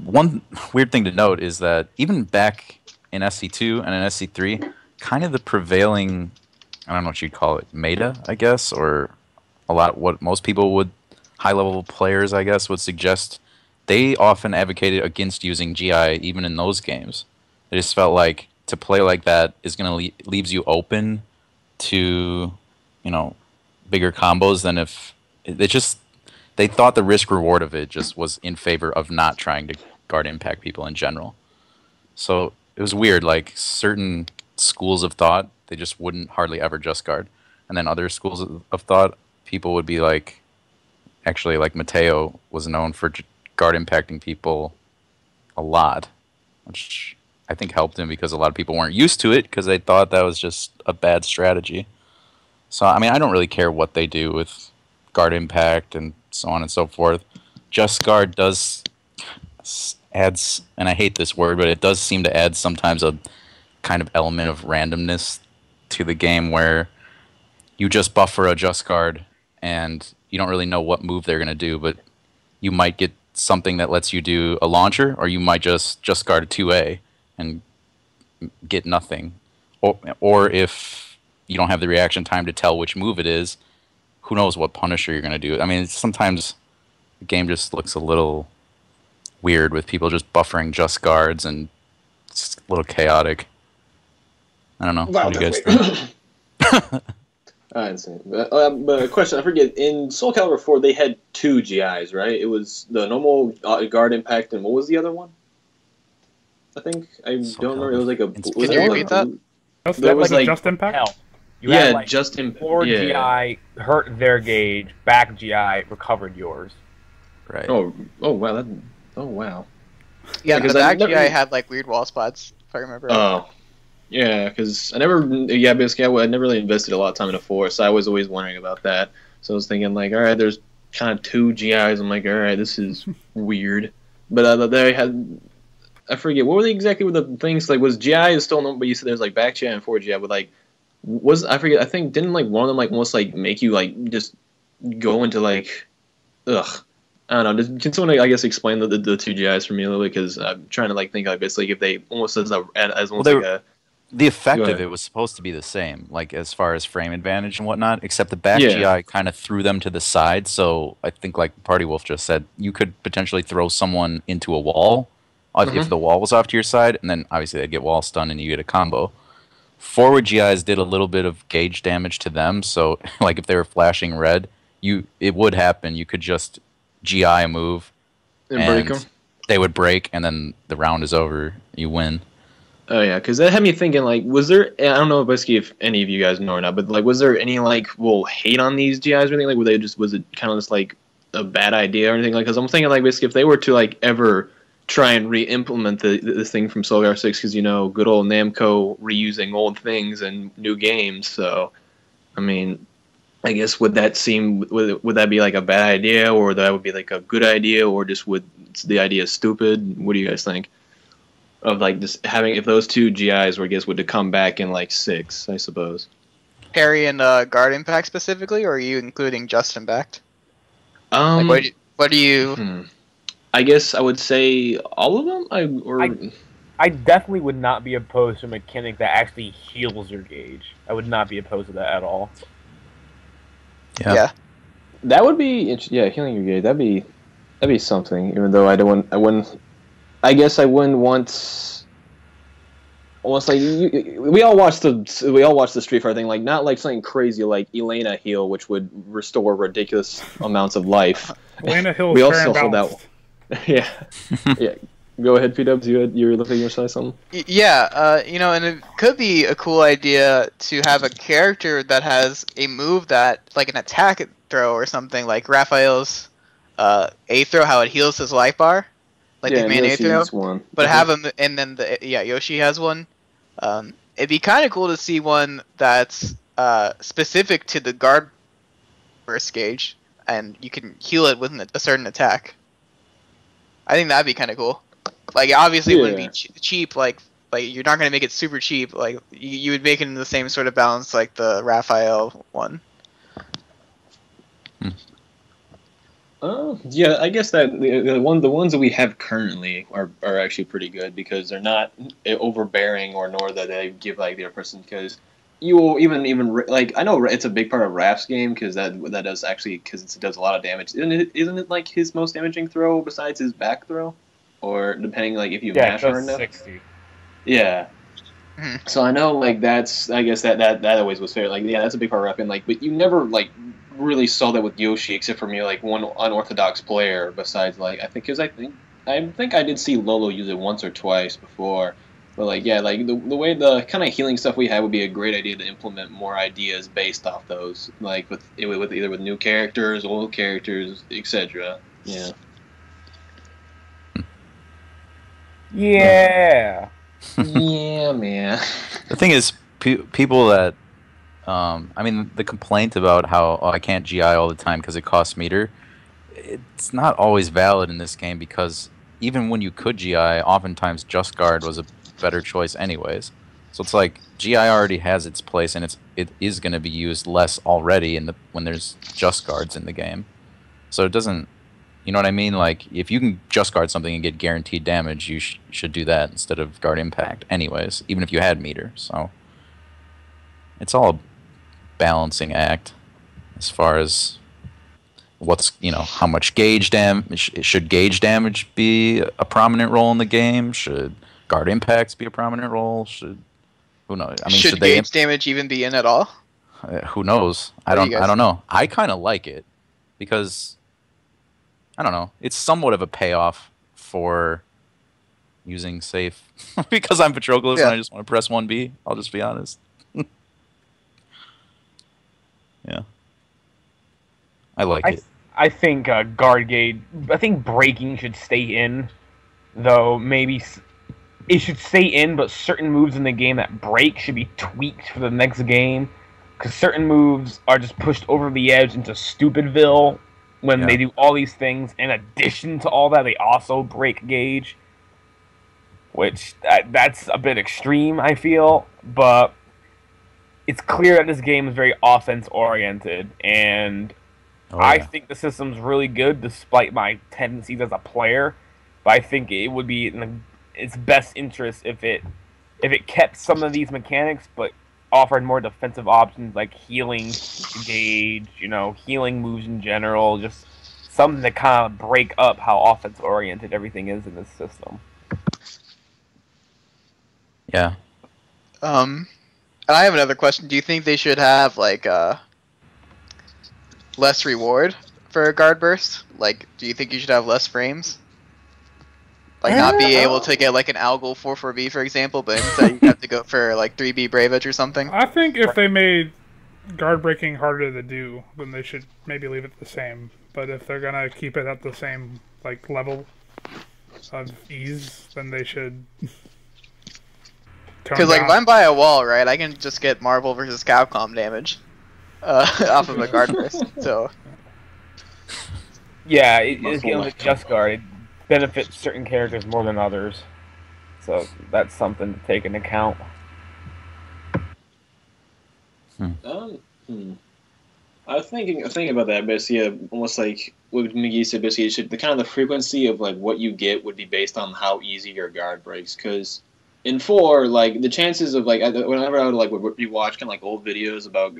C: One weird thing to note is that even back in SC2 and in SC3, kind of the prevailing, I don't know what you'd call it, meta, I guess, or a lot what most people would, high-level players, I guess, would suggest. They often advocated against using GI even in those games. They just felt like to play like that is going to leaves you open to, bigger combos than if they thought the risk reward of it just was in favor of not trying to guard impact people in general. So it was weird, like certain schools of thought, they just wouldn't hardly ever just guard. And then other schools of thought, people would be like, actually like Mateo was known for guard impacting people a lot, which I think helped him because a lot of people weren't used to it because they thought that was just a bad strategy. So, I mean, I don't really care what they do with guard impact and so on and so forth. Just guard does adds, and I hate this word, but it does seem to add sometimes a kind of element of randomness to the game where you just buffer a just guard and you don't really know what move they're going to do, but you might get something that lets you do a launcher, or you might just guard a 2A and get nothing. Or if you don't have the reaction time to tell which move it is, who knows what Punisher you're going to do. I mean, sometimes the game just looks a little weird with people just buffering just guards, and it's a little chaotic. I don't know.
E: Wow,
C: What do you guys think?
E: I understand. But a question, I forget, in Soulcalibur 4, they had 2 GIs, right? It was the normal guard impact, and what was the other one? I think, I don't remember, it was like a...
B: Can you repeat that?
E: There was like...
A: just impact?
F: Hell. You
E: Yeah,
F: had like
E: just impact.
F: 4
E: Yeah.
F: GI, hurt their gauge, back GI, recovered yours.
C: Right.
E: Oh wow, wow.
B: Yeah,
E: Because
B: the
E: I
B: back
E: never-
B: GI had like weird wall spots, if I remember.
E: Oh. Yeah, because I basically I never really invested a lot of time in a 4, so I was always wondering about that. So I was thinking, like, alright, there's kind of 2 GIs. I'm like, alright, this is weird. But they had, I forget, what were they exactly with the things? Like, was GI still known, but you said there's like back GI and 4 GI, but like, I forget, I think, didn't like one of them like almost like make you like just go into like, ugh. I don't know. Can someone, I guess, explain the 2 GIs for me a little bit? Because I'm trying to like think like basically if they almost as almost like a...
C: The effect
E: Go
C: of
E: ahead.
C: it was supposed to be the same, like as far as frame advantage and whatnot, except the back
E: Yeah.
C: GI kind of threw them to the side. So I think, like Party Wolf just said, you could potentially throw someone into a wall if the wall was off to your side, and then obviously they'd get wall stun and you get a combo. Forward GIs did a little bit of gauge damage to them, so like if they were flashing red, it would happen. You could just GI a move
E: And break them.
C: They would break, and then the round is over. You win.
E: Oh yeah, because that had me thinking like, was there? I don't know basically if any of you guys know or not, but like, was there any like, hate on these GIs or anything? Like, was it kind of just like a bad idea or anything? Like, because I'm thinking like basically if they were to like ever try and re-implement this thing from Soulcalibur 6, because good old Namco reusing old things and new games. So, I mean, I guess would that be like a bad idea, or that would be like a good idea, or just would the idea stupid? What do you guys think? Of like just having, if those 2 GIs were, would to come back in like 6, I suppose.
B: Parry and guard impact specifically, or are you including just impact? Like, what do you?
E: I guess I would say all of them.
F: I definitely would not be opposed to a mechanic that actually heals your gauge. I would not be opposed to that at all.
B: Yeah.
E: That would be healing your gauge. That'd be something. Even though I wouldn't. I guess I wouldn't want. Almost like we all watched the Street Fighter thing, like not like something crazy like Elena heal, which would restore ridiculous amounts of life.
A: Elena heals
E: We
A: fair
E: also
A: and
E: hold
A: balanced.
E: that. Yeah. Go ahead, P-Dubs. You were looking to say something.
B: Yeah, and it could be a cool idea to have a character that has a move that, like an attack throw or something, like Raphael's A throw, how it heals his life bar, like the main A throw.
E: One.
B: But have him, and then Yoshi has one. It'd be kind of cool to see one that's specific to the guard burst gauge, and you can heal it with a certain attack. I think that'd be kind of cool. Like, obviously, it wouldn't be cheap like like you're not gonna make it super cheap. Like you would make it in the same sort of balance like the Raphael one.
E: Yeah, I guess that the ones that we have currently are actually pretty good because they're not overbearing or nor that they give like their person because you will even like I know it's a big part of Raph's game because that does actually because it does a lot of damage. Isn't it like his most damaging throw besides his back throw, or depending like if you mash hard enough?
F: 60.
E: Yeah. So I know like that's I guess that always was fair. Like yeah, that's a big part of Raph and like but you never like really saw that with Yoshi, except for me, like one unorthodox player. Besides, like I think I did see Lolo use it once or twice before. But like yeah, like the way the kind of healing stuff we had would be a great idea to implement more ideas based off those, like with either with new characters, old characters, etc. Yeah.
F: Yeah.
E: Yeah, man.
C: The thing is, people that I mean, the complaint about how I can't GI all the time because it costs meter, it's not always valid in this game because even when you could GI, oftentimes Just Guard was a better choice anyways. So it's like GI already has its place and it is going to be used less already when there's Just Guards in the game. So it doesn't, you know what I mean? Like if you can Just Guard something and get guaranteed damage, you should do that instead of Guard Impact anyways, even if you had meter. So it's all a balancing act as far as what's how much gauge damage should gauge damage be a prominent role in the game, should guard impacts be a prominent role, who knows, I mean
B: should gauge damage even be in at all?
C: Who knows? I don't know. I kind of like it because I don't know, it's somewhat of a payoff for using safe because I'm Patroclus and I just want to press 1B, I'll just be honest. Yeah, I like it.
F: I think guard gauge. I think breaking should stay in, though. Maybe it should stay in, but certain moves in the game that break should be tweaked for the next game, because certain moves are just pushed over the edge into Stupidville when they do all these things. In addition to all that, they also break gauge, which that's a bit extreme, I feel, but it's clear that this game is very offense-oriented, and I think the system's really good despite my tendencies as a player, but I think it would be in its best interest if it kept some of these mechanics, but offered more defensive options like healing gauge, healing moves in general, just something to kind of break up how offense-oriented everything is in this system.
C: Yeah.
B: I have another question. Do you think they should have like less reward for a guard burst? Like, do you think you should have less frames? Like, not be able to get like an Algol 4-4B, for example, but instead you have to go for like 3B Brave Edge or something?
A: I think if they made guard breaking harder to do, then they should maybe leave it the same. But if they're gonna keep it at the same like level of ease, then they should.
B: Because like if I'm by a wall, right, I can just get Marvel versus Capcom damage off of a guard burst. So
F: yeah, it's with Just Guard. It benefits certain characters more than others, so that's something to take into account.
E: I was thinking about that, basically, almost like what McGee said. Basically, it should the frequency of like what you get would be based on how easy your guard breaks, because. In 4, like the chances of like whenever I would like rewatch kind of like old videos about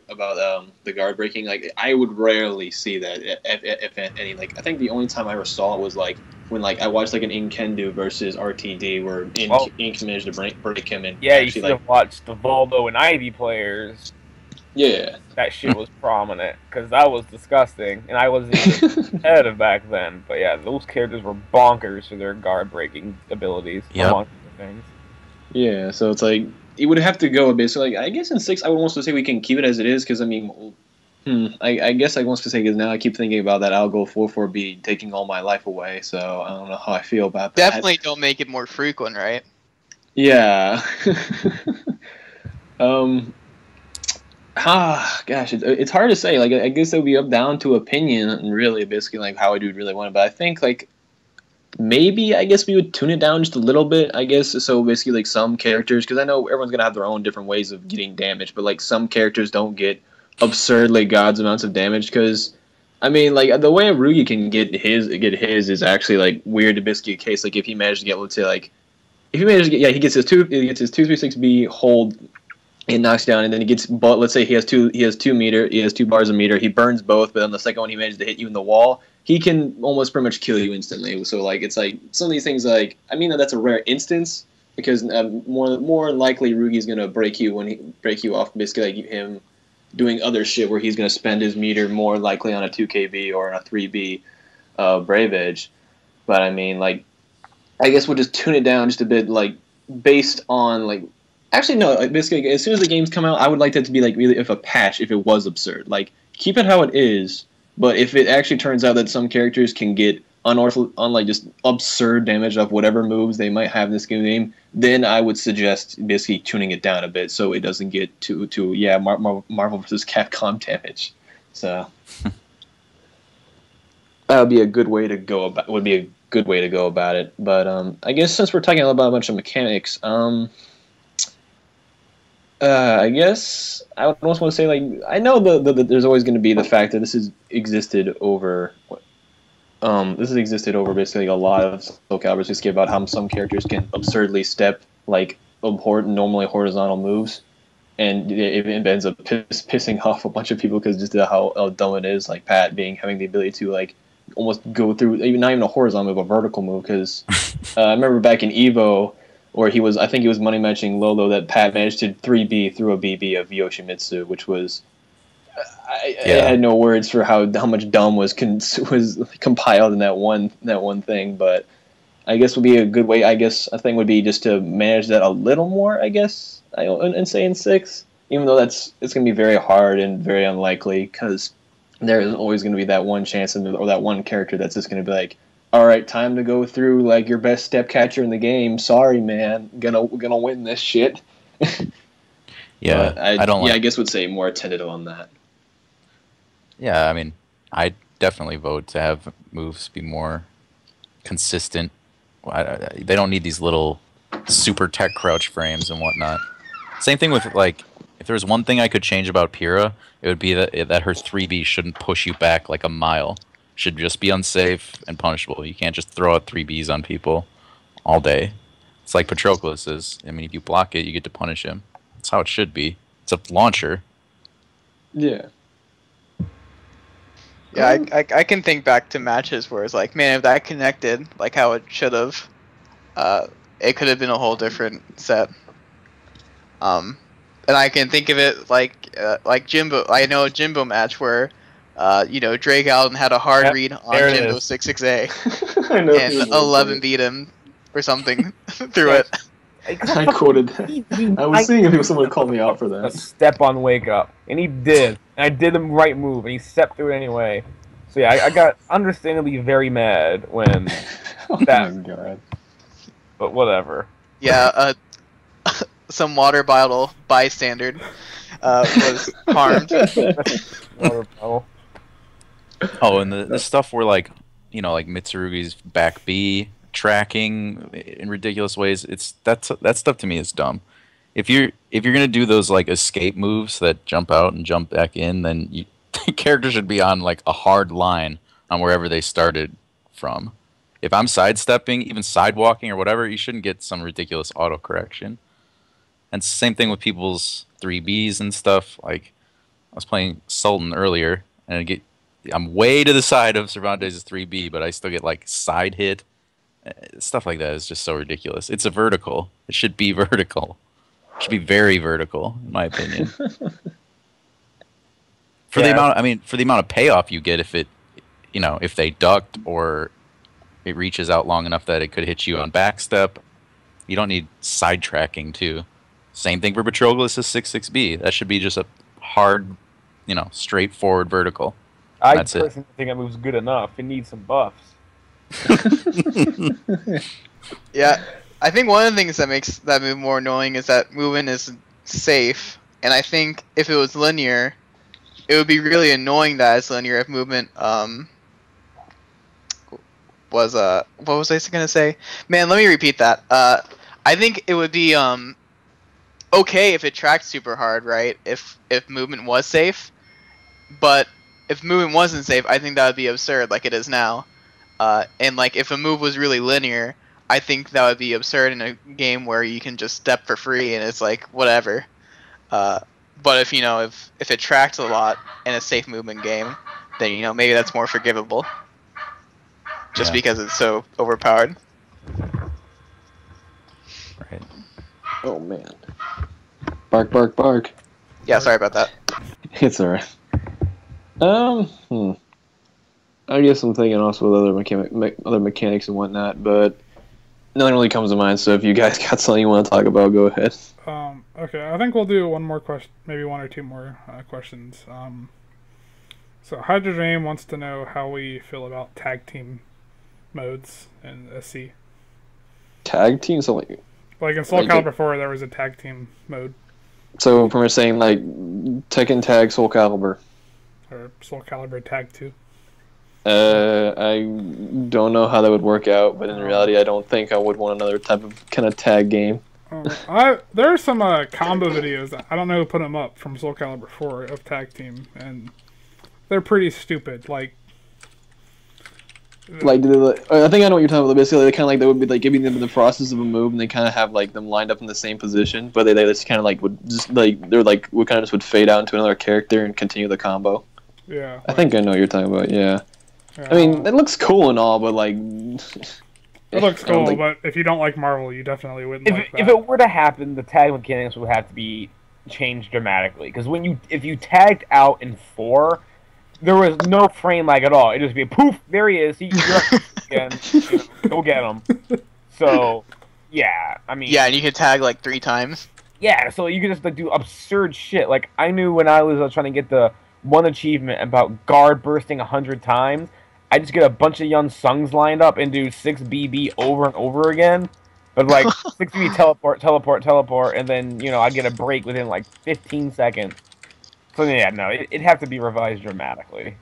E: the guard breaking, like I would rarely see that if any. Like I think the only time I ever saw it was like when like I watched like an Inkendu versus RTD where Ink managed to break him and
F: you should have watched the Voldo and Ivy players.
E: Yeah,
F: that shit was prominent because that was disgusting, and I wasn't even competitive back then. But yeah, those characters were bonkers for their guard breaking abilities.
C: Yeah.
F: Among other things.
E: Yeah, so it's like it would have to go basically. Like I guess in 6, I would almost say we can keep it as it is because I mean, I guess I want to say because now I keep thinking about that Algol 4-4B taking all my life away. So I don't know how I feel about that.
B: Definitely don't make it more frequent, right?
E: Yeah. Gosh, it's hard to say. Like I guess it would be up down to opinion and really basically like how I do really want it. But I think like maybe I guess we would tune it down just a little bit. I guess so. Basically, like some characters, because I know everyone's gonna have their own different ways of getting damage, but like some characters don't get absurdly God's amounts of damage. Because I mean, like the way Rugi can get his is actually like weird. To basically a case like if he managed to get, let's say like if he managed to get, he gets his 236B hold. It knocks down, and then he gets. But let's say he has two bars a meter. He burns both, but on the second one he manages to hit you in the wall. He can almost pretty much kill you instantly. So like it's like some of these things like I mean that's a rare instance because more likely Rugi's gonna break you off basically like him doing other shit where he's gonna spend his meter more likely on a 2KB or on a 3B Brave Edge. But I mean like I guess we'll just tune it down just a bit like based on like. Actually, no. Like, basically, as soon as the games come out, I would like that to be like really if a patch, if it was absurd. Like keep it how it is, but if it actually turns out that some characters can get like just absurd damage off whatever moves they might have in this game, then I would suggest basically tuning it down a bit so it doesn't get to Marvel vs. Capcom damage. So that would be a good way to go about. It. But I guess since we're talking about a bunch of mechanics, I guess I almost want to say like I know there's always going to be the fact that this has existed over basically a lot of Soulcalibur just about how some characters can absurdly step like normally horizontal moves, and it ends up pissing off a bunch of people because just how dumb it is. Like Pat having the ability to like almost go through not even a horizontal move, a vertical move. Because I remember back in Evo. Or I think he was money matching Lolo that Pat managed to 3B through a BB of ViolaGreatCharacter, which was I had no words for how much dumb was compiled in that one thing. But I guess would be a good way. I guess a thing would be just to manage that a little more. I guess and say in 6, even though it's going to be very hard and very unlikely because there is always going to be that one chance or that one character that's just going to be like. All right, time to go through like your best step catcher in the game. Sorry, man, gonna win this shit.
C: Yeah,
E: I guess would say more tentative on that.
C: Yeah, I mean, I definitely vote to have moves be more consistent. They don't need these little super tech crouch frames and whatnot. Same thing with like, if there's one thing I could change about Pyrrha, it would be that her 3B shouldn't push you back like a mile. Should just be unsafe and punishable. You can't just throw out 3Bs on people all day. It's like Patroclus is. I mean, if you block it, you get to punish him. That's how it should be. It's a launcher.
E: Yeah.
B: Yeah, I can think back to matches where it's like, man, if that connected like how it should have, it could have been a whole different set. And I can think of it like Jimbo. I know a Jimbo match where. Drake Allen had a hard read on Jimbo 66A, and 11 beat him or something through it.
E: I quoted that. I was seeing if someone called me out for that.
F: A step on wake up, and he did. And I did the right move, and he stepped through it anyway. So yeah, I got understandably very mad when that.
E: Oh my God.
F: But whatever.
B: Yeah, some water bottle bystander was harmed.
F: Water bottle.
C: Oh, and the stuff where like Mitsurugi's back B tracking in ridiculous ways. That stuff to me is dumb. If you're gonna do those like escape moves that jump out and jump back in, then the character should be on like a hard line on wherever they started from. If I'm sidestepping, even sidewalking or whatever, you shouldn't get some ridiculous autocorrection. And same thing with people's 3Bs and stuff. Like I was playing Sultan earlier, and I'm way to the side of Cervantes' 3B, but I still get like side hit. Stuff like that is just so ridiculous. It's a vertical. It should be vertical. It should be very vertical, in my opinion. For the amount of payoff you get if they ducked or it reaches out long enough that it could hit you on backstep. You don't need side tracking too. Same thing for Patroclus' 66B. That should be just a hard, straightforward vertical.
F: I personally think that move's good enough. It needs some buffs.
B: Yeah, I think one of the things that makes that move more annoying is that movement is safe, and I think if it was linear, it would be really annoying that it's linear if movement was what was I gonna say? Man, let me repeat that. I think it would be okay if it tracked super hard, right? If movement was safe, but if movement wasn't safe, I think that would be absurd, like it is now. And like if a move was really linear, I think that would be absurd in a game where you can just step for free and it's like whatever. But if if it tracked a lot in a safe movement game, then maybe that's more forgivable. Just because it's so overpowered.
C: Right.
E: Oh man. Bark, bark, bark.
B: Yeah, sorry about that.
E: It's alright. I guess I'm thinking also with other mechanics and whatnot, but nothing really comes to mind. So if you guys got something you want to talk about, go ahead.
A: Okay, I think we'll do one more question, maybe one or two more questions. So HydroJames wants to know how we feel about tag team modes in SC.
E: Tag team, so like
A: in Soulcalibur 4, there was a tag team mode.
E: So from saying like Tekken Tag Soulcalibur.
A: Or Soulcalibur Tag 2.
E: I don't know how that would work out, but in reality, I don't think I would want another type of kind of tag game.
A: There are some combo videos, I don't know who put them up, from Soulcalibur 4 of tag team, and they're pretty stupid. I
E: think I know what you're talking about. Basically, they kind of like they would be like giving them the process of a move, and they kind of have like them lined up in the same position, but they just kind of like would just like would kind of just would fade out into another character and continue the combo.
A: Yeah,
E: I think I know what you're talking about. Yeah. I mean, it looks cool and all, but like...
A: It looks cool, but if you don't like Marvel, you definitely wouldn't like that.
F: If it were to happen, the tag mechanics would have to be changed dramatically. Because if you tagged out in 4, there was no frame lag at all. It'd just be a poof, there he is. You're again. Go get him. So, yeah, I mean...
B: Yeah, and you could tag like 3 times.
F: Yeah, so you could just like do absurd shit. Like, I knew when I was trying to get the one achievement about guard bursting 100 times... I just get a bunch of young Sungs lined up and do 6BB over and over again. But like 6BB teleport, and then, I get a break within like 15 seconds. So yeah, no, it'd have to be revised dramatically.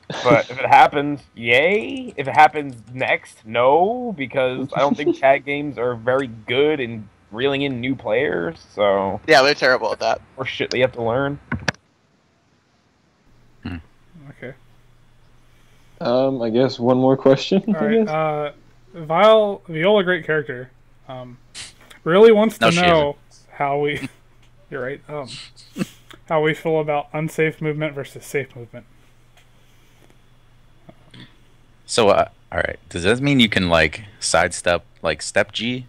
F: But if it happens, yay. If it happens next, no, because I don't think tag games are very good in reeling in new players, so...
B: Yeah, they're terrible at that.
F: Or shit they have to learn.
A: Okay.
E: I guess one more question.
A: Alright, ViolaGreatCharacter really wants to know how we... You're right. How we feel about unsafe movement versus safe movement.
C: So, alright. Does that mean you can, like, sidestep, like, step G?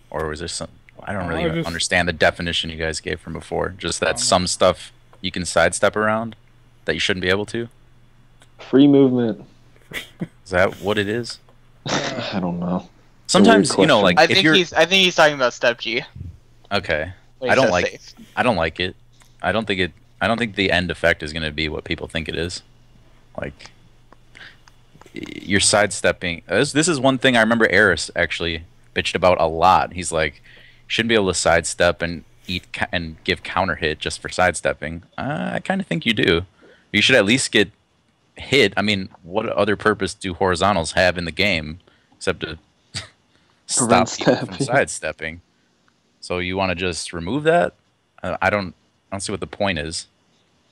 C: Or was there some... I don't really understand the definition you guys gave from before. Just that some stuff you can sidestep around that you shouldn't be able to?
E: Free movement.
C: Is that what it is?
E: I don't know.
C: Sometimes, like,
B: I think he's talking about step G.
C: Okay. I don't like it. I don't think the end effect is going to be what people think it is. Like, you're sidestepping. This is one thing I remember Eris actually bitched about a lot. He's like, you shouldn't be able to sidestep and give counter hit just for sidestepping. I kind of think you do. You should at least get hit. I mean, what other purpose do horizontals have in the game except to stop people from sidestepping? So you want to just remove that? I don't see what the point is.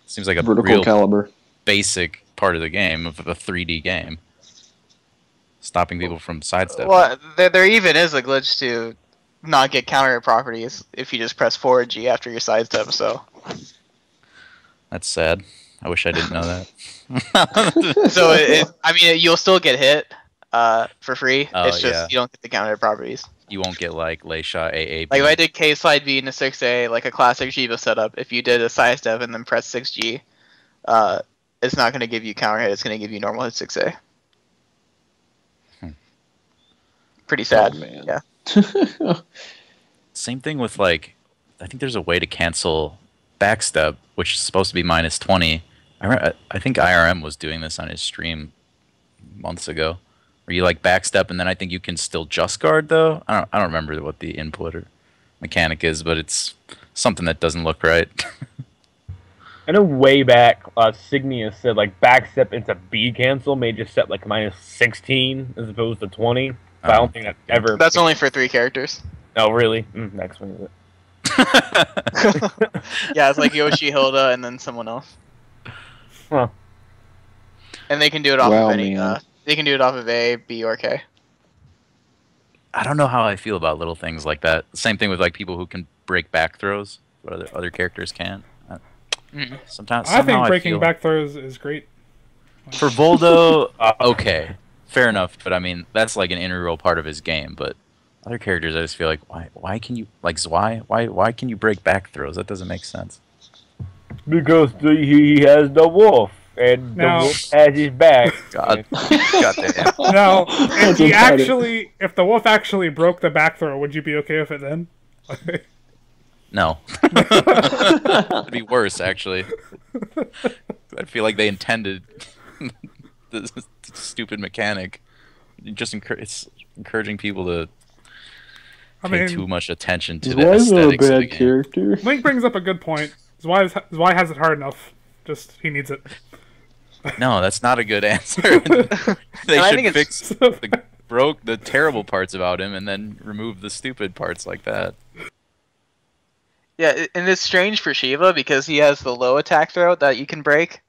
C: It seems like a real
E: caliber
C: basic part of the game, of a 3D game. Stopping people from sidestepping.
B: Well, there even is a glitch to not get counter properties if you just press forward G after your sidestep, so...
C: That's sad. I wish I didn't know that.
B: So, I mean, you'll still get hit for free.
C: Oh,
B: it's just you don't get the counter properties.
C: You won't get, like, lay shot AA.
B: Like, if I did K slide B into 6A, like a classic Jiva setup, if you did a sidestep and then press 6G, it's not going to give you counter hit, it's going to give you normal hit 6A. Pretty sad, man. Yeah.
C: Same thing with, like, I think there's a way to cancel backstep, which is supposed to be -20. I think IRM was doing this on his stream months ago, where you like backstep and then I think you can still just guard though. I don't remember what the input or mechanic is, but it's something that doesn't look right.
F: I know way back, Signia said like backstep into B cancel may just set like -16 as opposed to 20. But I don't think that ever.
B: That's only for 3 characters.
F: Oh really? Next one is it?
B: Yeah, it's like Yoshi, Hilda, and then someone else.
F: Huh.
B: And they can do it off
E: Wow,
B: of any.
E: man.
B: They can do it off of A, B, or K.
C: I don't know how I feel about little things like that. Same thing with like people who can break back throws, but other characters can't. Sometimes
A: I think breaking
C: feel...
A: back throws is great.
C: For Voldo, okay, fair enough. But I mean, that's like an integral part of his game. But other characters, I just feel like, why can you like Zwei? Why can you break back throws? That doesn't make sense.
F: Because he has the wolf, and the wolf has his back.
C: God damn.
A: Now, if the wolf actually broke the back throw, would you be okay with it then?
C: No. It'd be worse, actually. I feel like they intended this stupid mechanic. Just it's encouraging people to pay too much attention to the aesthetics of the game.
E: Character.
A: Link brings up a good point. Zwei has it hard enough. Just, he needs it.
C: No, that's not a good answer. They should fix the terrible parts about him and then remove the stupid parts like that.
B: Yeah, and it's strange for Shiva because he has the low attack throw that you can break.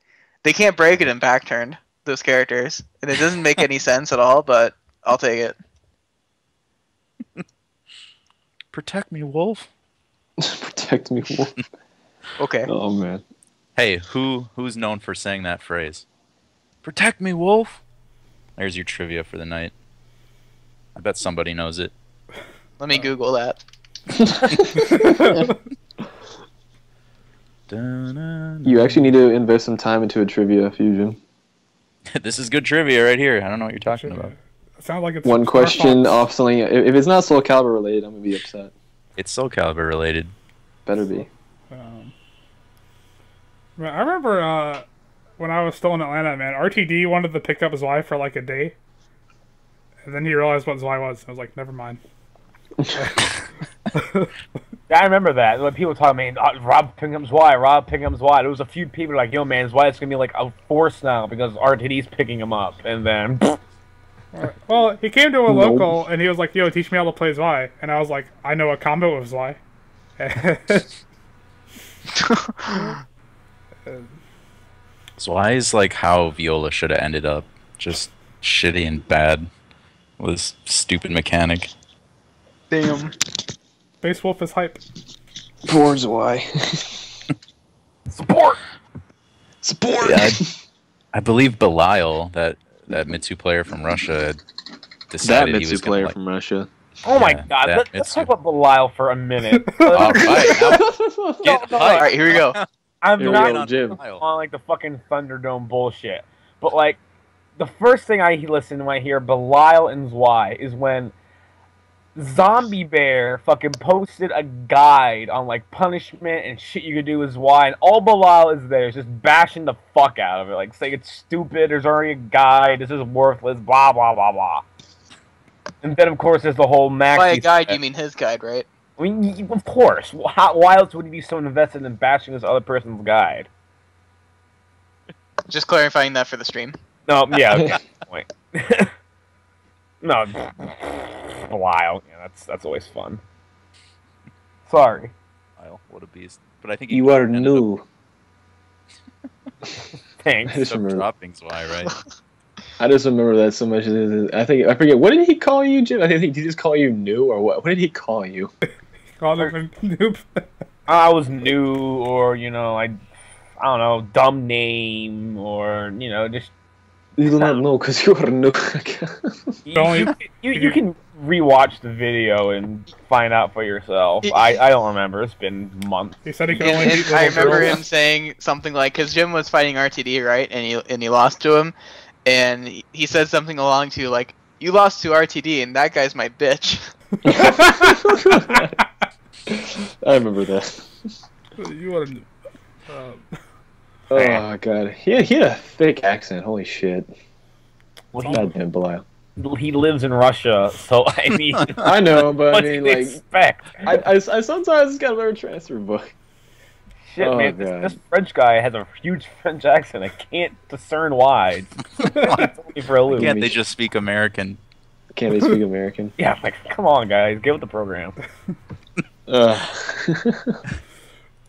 B: They can't break it in back turn, those characters. And it doesn't make any sense at all, but I'll take it.
C: Protect me, wolf.
E: Protect me, wolf.
B: Okay.
E: Oh, man.
C: Hey, who's known for saying that phrase? Protect me, wolf. There's your trivia for the night. I bet somebody knows it.
B: Let me Google that.
E: You actually need to invest some time into a trivia, Fuzion.
C: This is good trivia right here. I don't know what you're talking about.
A: It sounds like it's
E: One question off something. If it's not Soulcalibur related, I'm gonna be upset.
C: It's Soulcalibur related.
E: Better be.
A: I remember when I was still in Atlanta, man, RTD wanted to pick up Zwei for like a day. And then he realized what Zwei was. I was like, never mind.
F: Yeah, I remember that. When people talk, man, Rob picking up Zwei, Rob picking up Zwei. There was a few people like, yo, man, Zwei is going to be like a force now because RTD's picking him up. And then...
A: Well, he came to a local and he was like, yo, teach me how to play Zwei. And I was like, I know a combo with Zwei.
C: Zwei is like how Viola should have ended up. Just shitty and bad. With his stupid mechanic.
B: Damn.
A: Base Wolf is hype.
E: Poor Zwei.
F: Support!
E: Support!
C: Yeah, I believe Belial, that Mitsu player from Russia, decided he was
E: player
C: gonna,
E: from Russia.
F: Oh my god, let's talk about Belial for a minute.
B: Alright, here we go.
F: I'm
E: Here
F: not
E: we go, Jim.
F: on like the fucking Thunderdome bullshit. But like, the first thing I listen when I hear Belial and Zwei is when Zombie Bear fucking posted a guide on like punishment and shit you could do with Zwei, and all Belial is there is just bashing the fuck out of it, like saying it's stupid, there's already a guide, this is worthless, blah blah blah blah. And then of course there's the whole Maxi.
B: By a guide, you mean his guide, right?
F: I mean, of course. Why else would he be so invested in bashing this other person's guide?
B: Just clarifying that for the stream.
F: No, yeah. Okay. Wait. No, Belial. Yeah, that's always fun. Sorry.
C: Belial, what a beast! But I think
E: You are new.
F: Thanks.
E: I just remember.
C: dropping Zwei, right?
E: I just remember that so much. I forget. What did he call you, Jim? I think did he just call you new or what? What did he call you?
A: Called him a noob.
F: I was new, or I don't know, dumb name, or just.
E: You do not know because you are new.
F: You can rewatch the video and find out for yourself. I don't remember. It's been months.
A: He said he could only beat
B: I
A: little
B: remember
A: girls.
B: him saying something like, because Jim was fighting RTD, right? And he lost to him, and he said something along to like, "You lost to RTD, and that guy's my bitch."
E: I remember that.
A: You want to...
E: Oh god, he had a thick accent. Holy shit!
F: Well,
E: Goddamn Belial.
F: he lives in Russia, so I mean,
E: I know, but
F: what
E: I
F: do
E: mean,
F: you
E: like,
F: expect?
E: I sometimes gotta learn transfer book.
F: shit,
E: Oh,
F: man.
E: God.
F: This French guy has a huge French accent. I can't discern why. It's only for a loop.
C: Can't they just speak American?
E: Can't they speak American?
F: Yeah, like, come on, guys. Get with the program.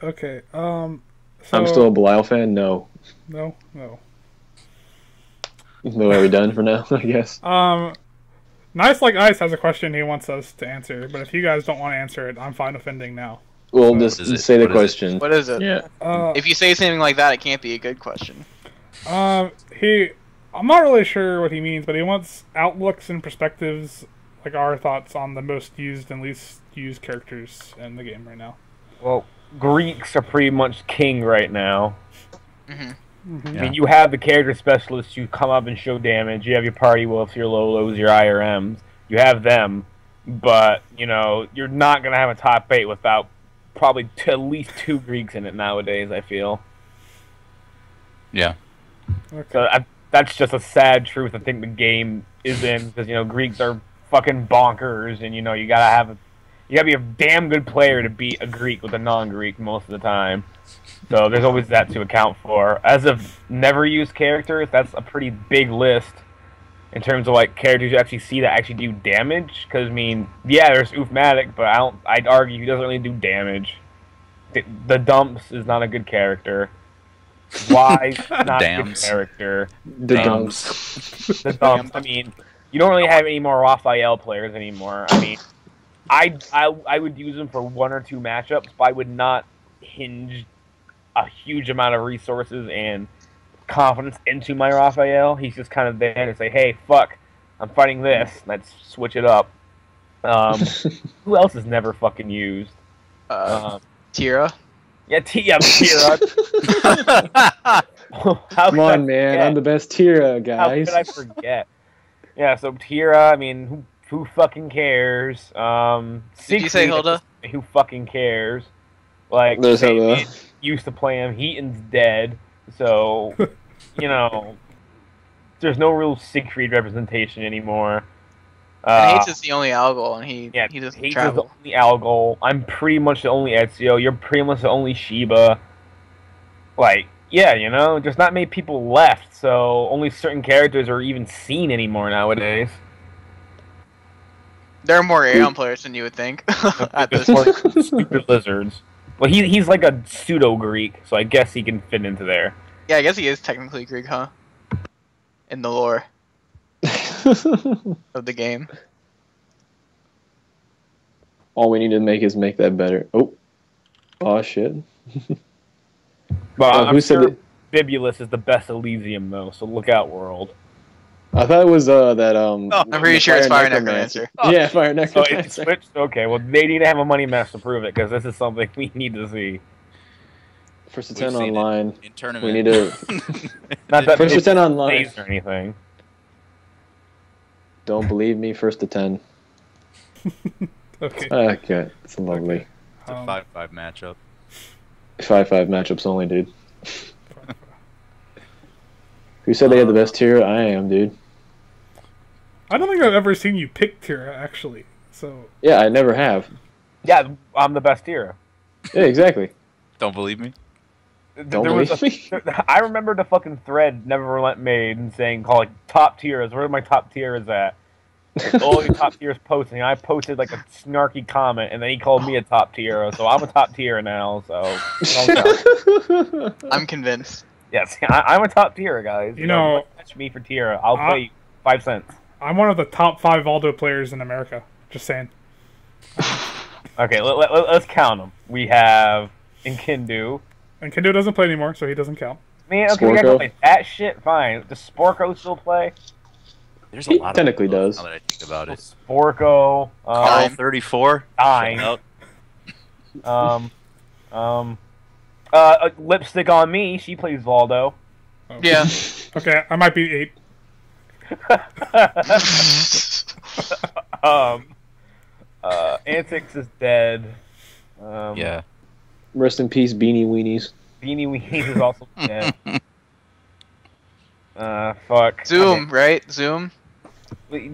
A: Okay.
E: I'm still a Belial fan? No.
A: No.
E: No, are we done for now, I guess?
A: NiceLikeIce has a question he wants us to answer, but if you guys don't want to answer it, I'm fine offending now.
E: Well,
A: So-
E: just
C: What is it?
E: say the
C: What is it?
E: question.
B: What is it?
E: Yeah.
B: If you say something like that, it can't be a good question.
A: I'm not really sure what he means, but he wants outlooks and perspectives, like our thoughts on the most used and least used characters in the game right now.
F: Well, Greeks are pretty much king right now.
B: Hmm
F: I mean, you have the character specialists who come up and show damage. You have your party wolves, your Lolos, your IRMs. You have them, but, you know, you're not going to have a top 8 without probably at least 2 Greeks in it nowadays, I feel.
C: Yeah.
A: Okay.
F: So that's just a sad truth I think the game is in, because, you know, Greeks are fucking bonkers, and, you know, you gotta be a damn good player to beat a Greek with a non-Greek most of the time. So there's always that to account for. As of never used characters, that's a pretty big list in terms of like characters you actually see that actually do damage. Because I mean, yeah, there's Oofmatic, but I'd argue he doesn't really do damage. The Dumps is not a good character. Why not a good
C: Dams.
F: character?
E: The
C: Dams.
E: dumps.
F: The Dumps. I mean, you don't really have any more Raphael players anymore. I mean, I would use him for 1 or 2 matchups, but I would not hinge a huge amount of resources and confidence into my Raphael. He's just kind of there to say, hey, fuck, I'm fighting this. Let's switch it up. Who else is never fucking used?
B: Tira.
F: Yeah, Tira.
E: Come on, man. I'm the best Tira, guys.
F: How could I forget? Yeah, so Tira, I mean, who fucking cares?
B: Did you say Hilda?
F: Who fucking cares? Like,
E: There's Hilda.
F: David used to play him. Heaton's dead, so you know, there's no real Siegfried representation anymore.
B: And Hates is the only Algol, and he doesn't
F: Hates
B: travel.
F: is the only Algol. I'm pretty much the only Ezio. You're pretty much the only Shiba. Like, yeah, you know, there's not many people left, so only certain characters are even seen anymore nowadays.
B: There are more Aeon players than you would think at this point.
F: Stupid lizards. Well, he's like a pseudo-Greek, so I guess he can fit into there.
B: Yeah, I guess he is technically Greek, huh? In the lore of the game.
E: All we need to make is make that better. Oh shit.
F: But
E: who
F: I'm
E: said
F: sure
E: it?
F: Bibulus is the best Elysium, though, so look out, world.
E: I thought it was that
B: I'm pretty sure it's Fire
E: Necromancer.
B: Necromancer.
E: Yeah, Fire
F: So it
E: Necromancer.
F: switched? Okay, well, they need to have a money match to prove it, because this is something we need to see.
E: First to
C: We've
E: 10
C: seen it
E: online.
C: in tournament.
E: We need to
F: Not that
E: First to
F: it's
E: 10 online.
F: plays or anything.
E: Don't believe me. First to 10.
A: Okay.
E: Okay, it's lovely.
C: It's a 5-5 matchup.
E: 5-5 matchups only, dude. Who said they had the best tier? I am, dude.
A: I don't think I've ever seen you pick Tira, actually. So
E: Yeah, I never have.
F: Yeah, I'm the best tier.
E: Yeah, exactly.
C: Don't believe me?
E: Don't
F: There was
E: believe me.
F: I remember the fucking thread Never Relent made and saying, call it top tiers. Where are my top tiers at? Like, all your top tiers posting. I posted like a snarky comment, and then he called me a top tier. So I'm a top tier now. So
B: I'm convinced.
F: yes, I'm a top tier, guys.
A: You know,
F: catch me for tier. I'll pay you 5 cents.
A: I'm one of the top 5 Aldo players in America. Just saying.
F: Okay, let's count them. We have Nkindu.
A: And Kendo doesn't play anymore, so he doesn't count.
F: Man, okay, we gotta go
E: Sporko.
F: play that shit. Fine. Does Sporko still play?
C: There's
E: He
C: a lot
E: technically
C: of those
E: does.
C: now that I think about it.
F: Sporko.
C: Carl 34.
F: Nine.
C: Shout
F: Lipstick on Me. She plays Valdo.
A: Oh.
B: Yeah.
A: Okay, I might be 8.
F: Antics is dead.
C: Yeah.
E: Rest in peace, Beanie Weenies.
F: Beanie Weenies is also dead. Fuck.
B: Zoom, right? Zoom.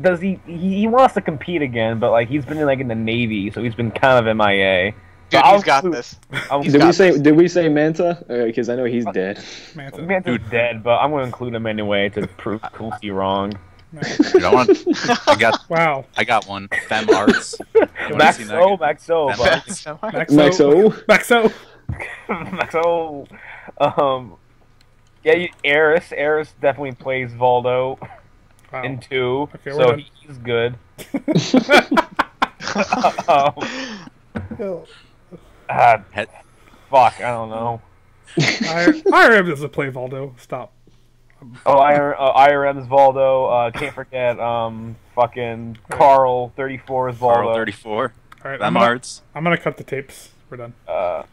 F: Does he wants to compete again, but like he's been in the Navy, so he's been kind of MIA.
B: Dude, he's got this. He's
E: Did
B: got
E: we say
B: this.
E: did we say Manta? Because I know he's dead.
A: Manta.
F: Manta's dead, but I'm gonna include him anyway to prove Coolsey wrong.
C: Dude,
A: Wow.
C: I got one. Fem Arts. You wanna see that?
F: Maxo, but
A: Maxo.
E: Maxo.
F: Maxo. Yeah, Eris definitely plays Voldo
A: Wow.
F: in 2,
A: Okay,
F: so
A: we're done.
F: he's good. Fuck, I don't know.
A: IRM doesn't play Valdo. Stop.
F: Oh, IRM's Voldo. Can't forget, fucking Carl 34 is Voldo.
C: Carl 34.
A: All right,
C: Fem Arts.
A: I'm gonna cut the tapes. We're done.
B: Are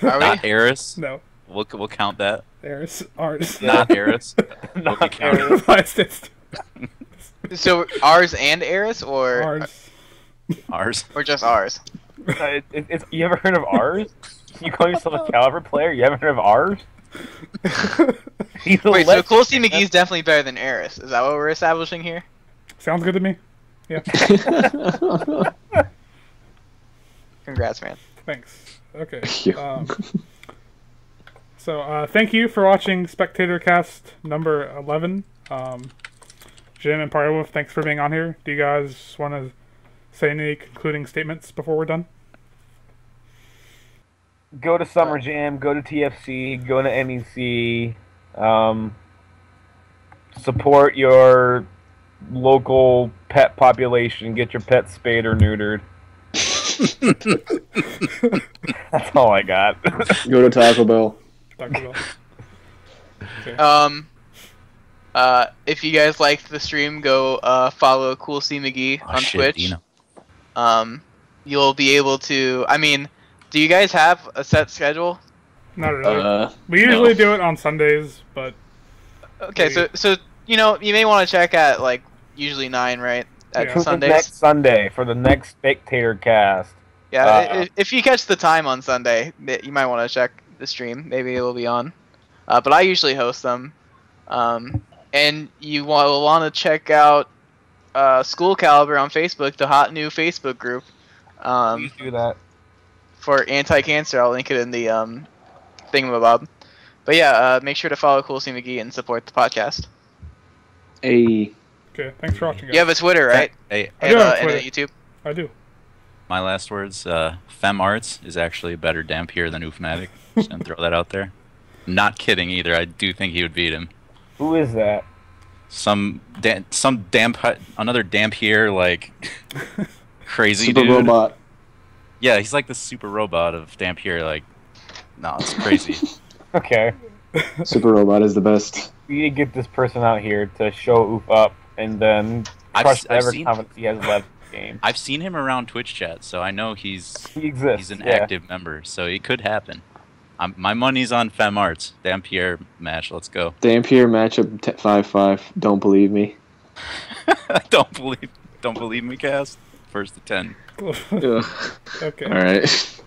C: Not
B: we?
C: Eris.
A: No.
C: We'll count that.
A: There's ours.
C: Not Eris. We'll
F: Not
C: count it.
F: Eris.
B: So ours and Eris, or
A: Ours.
C: Ours.
B: or just ours?
F: You ever heard of ours? You call yourself a Caliber player? You haven't heard of ours? He's a
B: Wait, so
F: legend.
B: Cool C McGee's definitely better than Eris. Is that what we're establishing here?
A: Sounds good to me. Yeah.
B: Congrats, man.
A: Thanks. Okay.
E: Yeah.
A: So thank you for watching Spectator Cast number 11. Jim and PartyWolf, thanks for being on here. Do you guys want to say any concluding statements before we're done?
F: Go to Summer Jam, go to TFC, go to NEC, support your local pet population, get your pet spayed or neutered. That's all I got.
E: Go to Taco Bell.
A: Dr. Bell. Okay.
B: If you guys liked the stream, go follow Cool C McGee on Twitch.
C: Dino.
B: You'll be able to. I mean, do you guys have a set schedule?
A: Not really. We usually do it on Sundays, but
B: Okay, so you know you may want to check at like usually 9, right? At
A: Yeah.
F: Tune in
B: Sundays.
F: next Sunday for the next Spectator Cast.
B: Yeah, if you catch the time on Sunday, you might want to check the stream. Maybe it will be on. But I usually host them. And you will want to check out Soulcalibur on Facebook, the hot new Facebook group.
F: Please do that.
B: For anti-cancer. I'll link it in the thingamabob. But yeah, make sure to follow Cool C McGee and support the podcast.
E: Hey.
A: okay. Thanks for watching, guys.
B: You have a Twitter, right?
C: Hey,
A: I do have a
B: And a
A: Twitter.
B: YouTube.
A: I do.
C: my last words. Fem Arts is actually a better Dampier than Oofmatic. Just gonna throw that out there. Not kidding either. I do think he would beat him.
F: Who is that?
C: Another Dampier like crazy
E: Super
C: dude.
E: robot.
C: Yeah, he's like the super robot of Dampier. Like, no, it's crazy.
F: Okay.
E: Super robot is the best.
F: We need to get this person out here to show Oof up and then crush whatever confidence he has left in the game.
C: I've seen him around Twitch chat, so I know
F: He exists.
C: he's an
F: yeah.
C: active member, so it could happen. My money's on Fem Arts. Dampier match, let's go.
E: Dampier matchup 5-5. Don't believe me.
C: Don't believe me, cast. First to 10.
E: Ugh.
A: Okay.
E: All right.